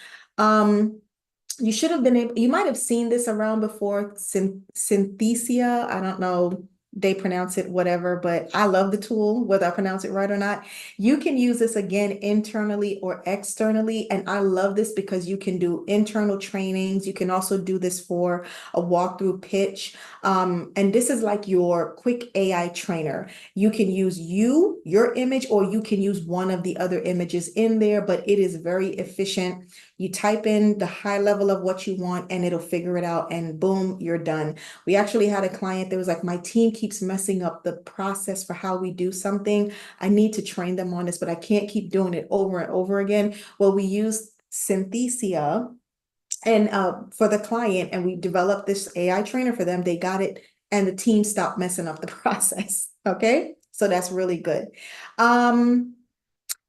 You should have been able, you might have seen this around before, Synthesia. I don't know, they pronounce it whatever, but I love the tool, whether I pronounce it right or not. You can use this again internally or externally. And I love this because you can do internal trainings. You can also do this for a walkthrough pitch. And this is like your quick AI trainer. You can use your image, or you can use one of the other images in there, but it is very efficient. You type in the high level of what you want and it'll figure it out, and boom, you're done. We actually had a client that was like, my team keeps messing up the process for how we do something. I need to train them on this, but I can't keep doing it over and over again. Well, we used Synthesia and for the client, and we developed this AI trainer for them. They got it, and the team stopped messing up the process. Okay, so that's really good.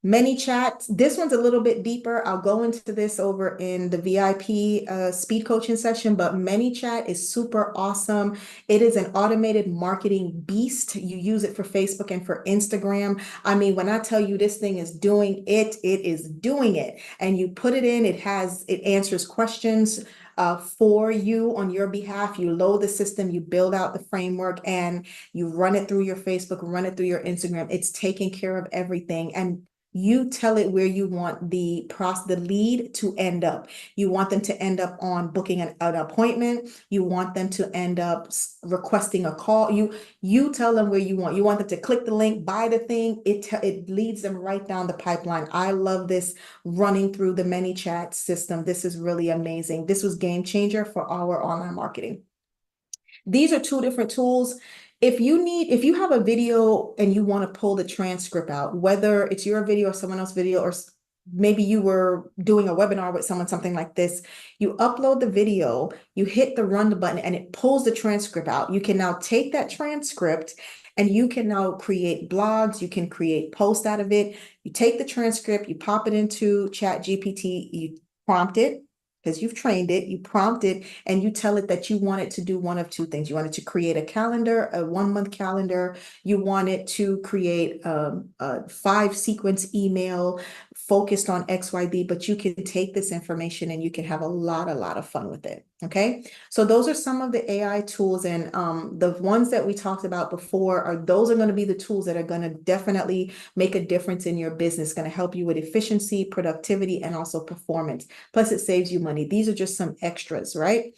ManyChat, this one's a little bit deeper. I'll go into this over in the VIP speed coaching session, but ManyChat is super awesome. It is an automated marketing beast. You use it for Facebook and for Instagram. I mean, when I tell you this thing is doing it, it is doing it. And you put it in, it answers questions for you on your behalf. You load the system, you build out the framework, and you run it through your Facebook, run it through your Instagram. It's taking care of everything. And you tell it where you want the lead to end up. You want them to end up on booking an appointment. You want them to end up requesting a call. You tell them where you want. You want them to click the link, buy the thing. It leads them right down the pipeline. I love this running through the ManyChat system. This is really amazing. This was game changer for our online marketing. These are two different tools. If you have a video and you want to pull the transcript out, whether it's your video or someone else's video, or maybe you were doing a webinar with someone, something like this, you upload the video, you hit the run button, and it pulls the transcript out. You can now take that transcript and you can now create blogs, you can create posts out of it. You take the transcript, you pop it into ChatGPT, you prompt it, because you've trained it, you prompt it, and you tell it that you want it to do one of two things. You want it to create a calendar, a 1-month calendar. You want it to create a 5-sequence email focused on XYZ, but you can take this information and you can have a lot of fun with it. Okay, so those are some of the AI tools, and the ones that we talked about before those are going to be the tools that are going to definitely make a difference in your business, going to help you with efficiency, productivity, and also performance. Plus, it saves you money. These are just some extras, right?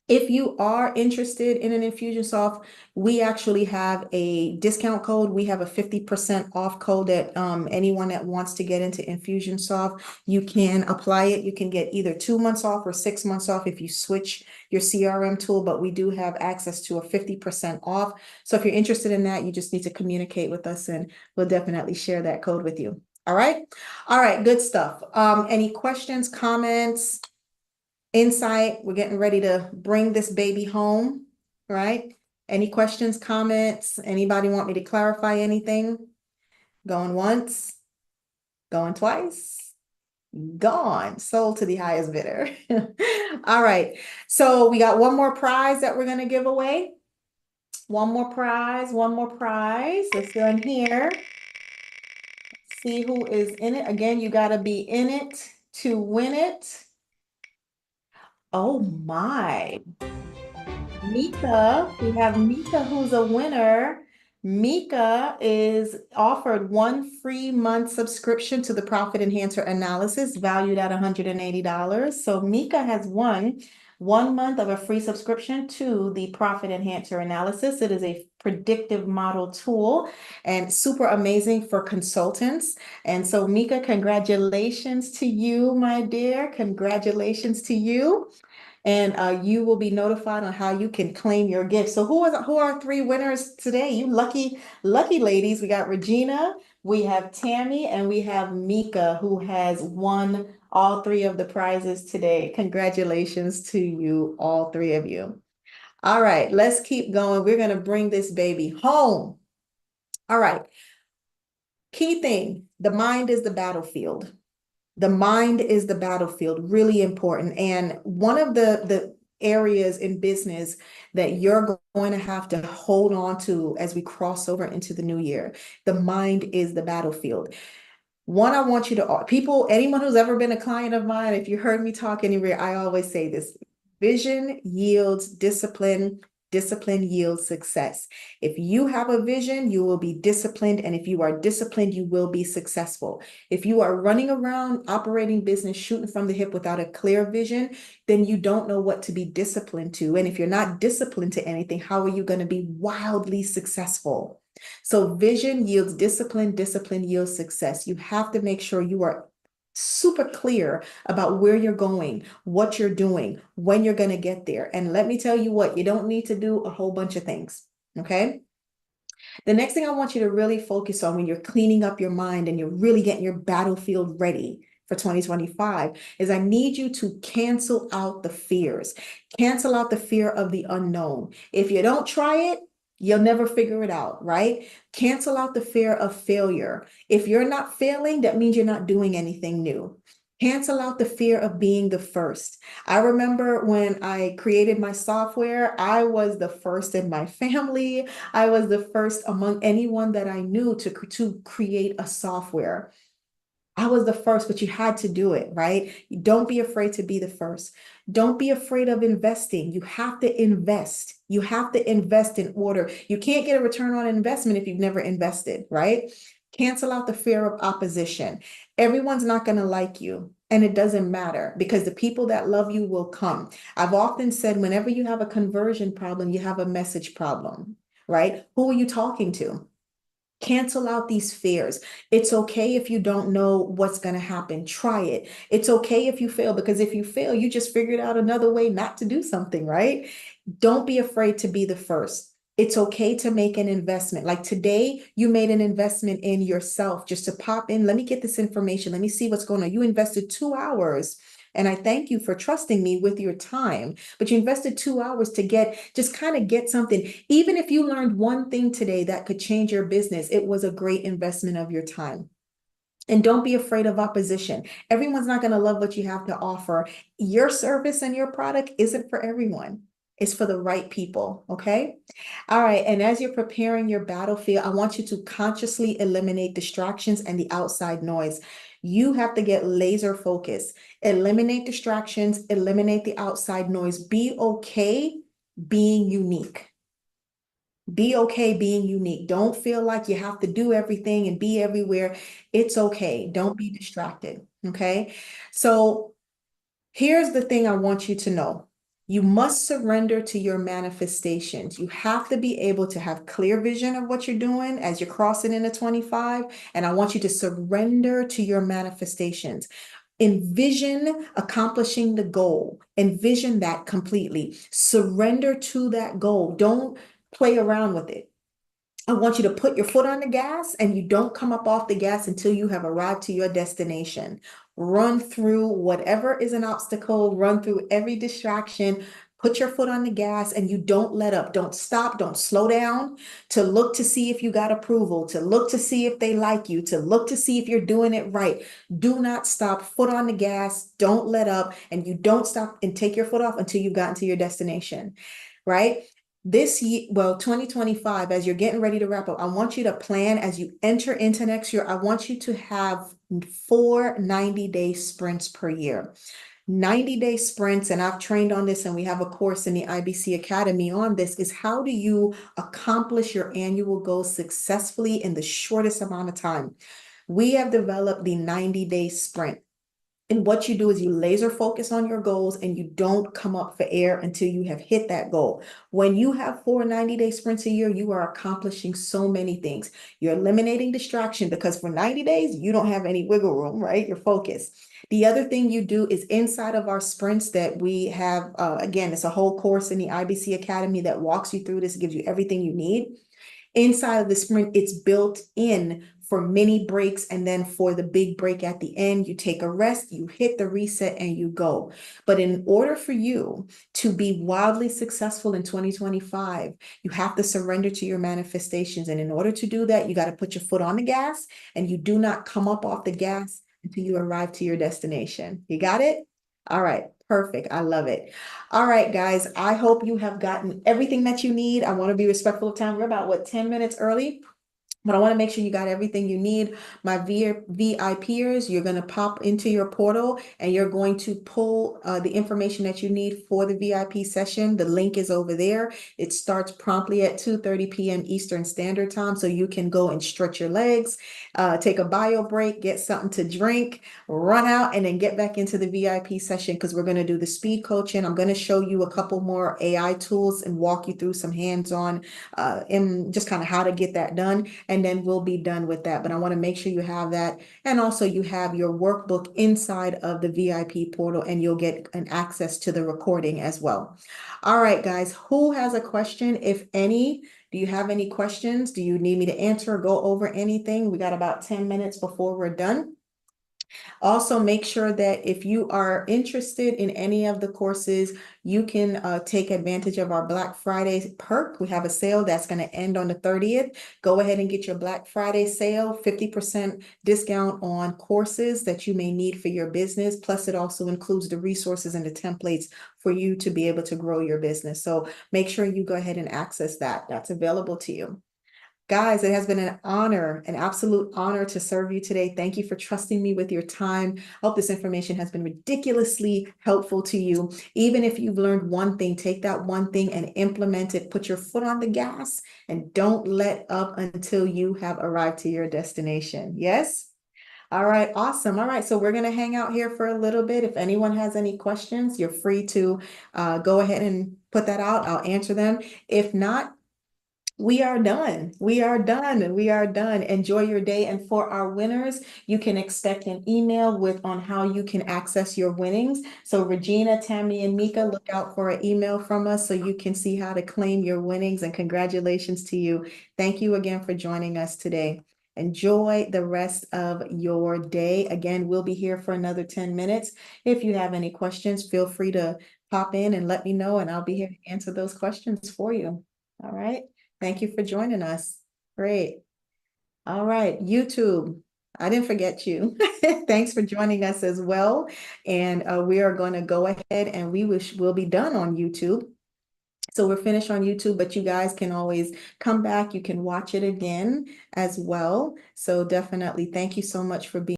If you are interested in an Infusionsoft, we actually have a discount code. We have a 50% off code that anyone that wants to get into Infusionsoft, you can apply it. You can get either 2 months off or 6 months off if you switch your CRM tool, but we do have access to a 50% off. So if you're interested in that, you just need to communicate with us and we'll definitely share that code with you. All right. All right. Good stuff. Any questions, comments? Insight? We're getting ready to bring this baby home, right? Any questions, comments? Anybody want me to clarify anything? Going once, going twice, gone, sold to the highest bidder. All right, so we got one more prize that we're gonna give away. One more prize, one more prize. Let's go in here. See who is in it. Again, you gotta be in it to win it. Oh my. Mika, we have Mika who's a winner. Mika is offered one free month subscription to the Profit Enhancer Analysis valued at $180. So Mika has won 1 month of a free subscription to the Profit Enhancer Analysis. It is a predictive model tool and super amazing for consultants. And so Mika, congratulations to you, my dear. Congratulations to you. And you will be notified on how you can claim your gift. So who are 3 winners today? You lucky ladies. We got Regina, we have Tammy, and we have Mika, who has won all 3 of the prizes today. Congratulations to you, all 3 of you. All right, let's keep going. We're going to bring this baby home. All right. Key thing, the mind is the battlefield. The mind is the battlefield, really important. And one of the areas in business that you're going to have to hold on to as we cross over into the new year, the mind is the battlefield. One, I want you to, anyone who's ever been a client of mine, if you heard me talk anywhere, I always say this: vision yields discipline, discipline yields success. If you have a vision, you will be disciplined. And if you are disciplined, you will be successful. If you are running around operating business, shooting from the hip without a clear vision, then you don't know what to be disciplined to. And if you're not disciplined to anything, how are you going to be wildly successful? So vision yields discipline, discipline yields success. You have to make sure you are super clear about where you're going, what you're doing, when you're going to get there. And let me tell you what, you don't need to do a whole bunch of things, okay? The next thing I want you to really focus on when you're cleaning up your mind and you're really getting your battlefield ready for 2025 is I need you to cancel out the fears. Cancel out the fear of the unknown. If you don't try it, you'll never figure it out, right? Cancel out the fear of failure. If you're not failing, that means you're not doing anything new. Cancel out the fear of being the first. I remember when I created my software, I was the first in my family. I was the first among anyone that I knew to create a software. I was the first, but you had to do it, right? Don't be afraid to be the first. Don't be afraid of investing. You have to invest. You have to invest in order. You can't get a return on investment if you've never invested, right? Cancel out the fear of opposition. Everyone's not going to like you. And it doesn't matter because the people that love you will come. I've often said, whenever you have a conversion problem, you have a message problem, right? Who are you talking to? Cancel out these fears. It's okay if you don't know what's going to happen. Try it. It's okay if you fail, because if you fail, you just figured out another way not to do something, right? Don't be afraid to be the first. It's okay to make an investment. Like today, you made an investment in yourself just to pop in. Let me get this information. Let me see what's going on. You invested 2 hours. And I thank you for trusting me with your time. But you invested 2 hours to just kind of get something. Even if you learned one thing today that could change your business, it was a great investment of your time. And don't be afraid of opposition. Everyone's not going to love what you have to offer. Your service and your product isn't for everyone. It's for the right people, okay? All right, and as you're preparing your battlefield, I want you to consciously eliminate distractions and the outside noise. You have to get laser focused. Eliminate distractions, eliminate the outside noise. Be okay being unique. Be okay being unique. Don't feel like you have to do everything and be everywhere. It's okay. Don't be distracted, okay? So here's the thing I want you to know. You must surrender to your manifestations. You have to be able to have clear vision of what you're doing as you're crossing into 25. And I want you to surrender to your manifestations. Envision accomplishing the goal. Envision that completely. Surrender to that goal. Don't play around with it. I want you to put your foot on the gas and you don't come up off the gas until you have arrived to your destination. Run through whatever is an obstacle, run through every distraction, put your foot on the gas and you don't let up. Don't stop. Don't slow down to look to see if you got approval, to look to see if they like you, to look to see if you're doing it right. Do not stop. Foot on the gas. Don't let up. And you don't stop and take your foot off until you've gotten to your destination, right? This year, well, 2025, as you're getting ready to wrap up, I want you to plan as you enter into next year. I want you to have 4 90-day sprints per year. 90-day sprints, and I've trained on this, and we have a course in the IBC Academy on this, is how do you accomplish your annual goals successfully in the shortest amount of time? We have developed the 90-day sprint. And what you do is you laser focus on your goals and you don't come up for air until you have hit that goal. When you have 4 90-day sprints a year, you are accomplishing so many things. You're eliminating distraction because for 90 days, you don't have any wiggle room, right? You're focused. The other thing you do is inside of our sprints that we have, again, it's a whole course in the IBC Academy that walks you through this, gives you everything you need. Inside of the sprint, it's built in for mini breaks, and then for the big break at the end, you take a rest, you hit the reset, and you go. But in order for you to be wildly successful in 2025, you have to surrender to your manifestations. And in order to do that, you got to put your foot on the gas, and you do not come up off the gas until you arrive to your destination. You got it? All right. Perfect. I love it. All right, guys. I hope you have gotten everything that you need. I want to be respectful of time. We're about, 10 minutes early? But I want to make sure you got everything you need. My VIPers, you're going to pop into your portal and you're going to pull the information that you need for the VIP session. The link is over there. It starts promptly at 2:30 p.m. Eastern Standard Time. So you can go and stretch your legs, take a bio break, get something to drink, run out, and then get back into the VIP session because we're going to do the speed coaching. I'm going to show you a couple more AI tools and walk you through some hands-on and just kind of how to get that done. And then we'll be done with that. But I want to make sure you have that. And also you have your workbook inside of the VIP portal and you'll get an access to the recording as well. All right, guys, who has a question? If any, do you have any questions? Do you need me to answer or go over anything? We got about 10 minutes before we're done. Also, make sure that if you are interested in any of the courses, you can take advantage of our Black Friday perk. We have a sale that's going to end on the 30th. Go ahead and get your Black Friday sale, 50% discount on courses that you may need for your business. Plus, it also includes the resources and the templates for you to be able to grow your business. So make sure you go ahead and access that. That's available to you. Guys, it has been an honor, an absolute honor to serve you today. Thank you for trusting me with your time. I hope this information has been ridiculously helpful to you. Even if you've learned one thing, take that one thing and implement it. Put your foot on the gas and don't let up until you have arrived to your destination. Yes? All right, awesome. All right, so we're going to hang out here for a little bit. If anyone has any questions, you're free to go ahead and put that out. I'll answer them. If not, we are done. We are done. We are done. Enjoy your day. And for our winners, you can expect an email on how you can access your winnings. So Regina, Tammy, and Mika, look out for an email from us so you can see how to claim your winnings. And congratulations to you. Thank you again for joining us today. Enjoy the rest of your day. Again, we'll be here for another 10 minutes. If you have any questions, feel free to pop in and let me know, and I'll be here to answer those questions for you. All right. Thank you for joining us. Great. All right, YouTube. I didn't forget you. Thanks for joining us as well. And we are going to go ahead and we'll be done on YouTube. So we're finished on YouTube, but you guys can always come back. You can watch it again as well. So definitely thank you so much for being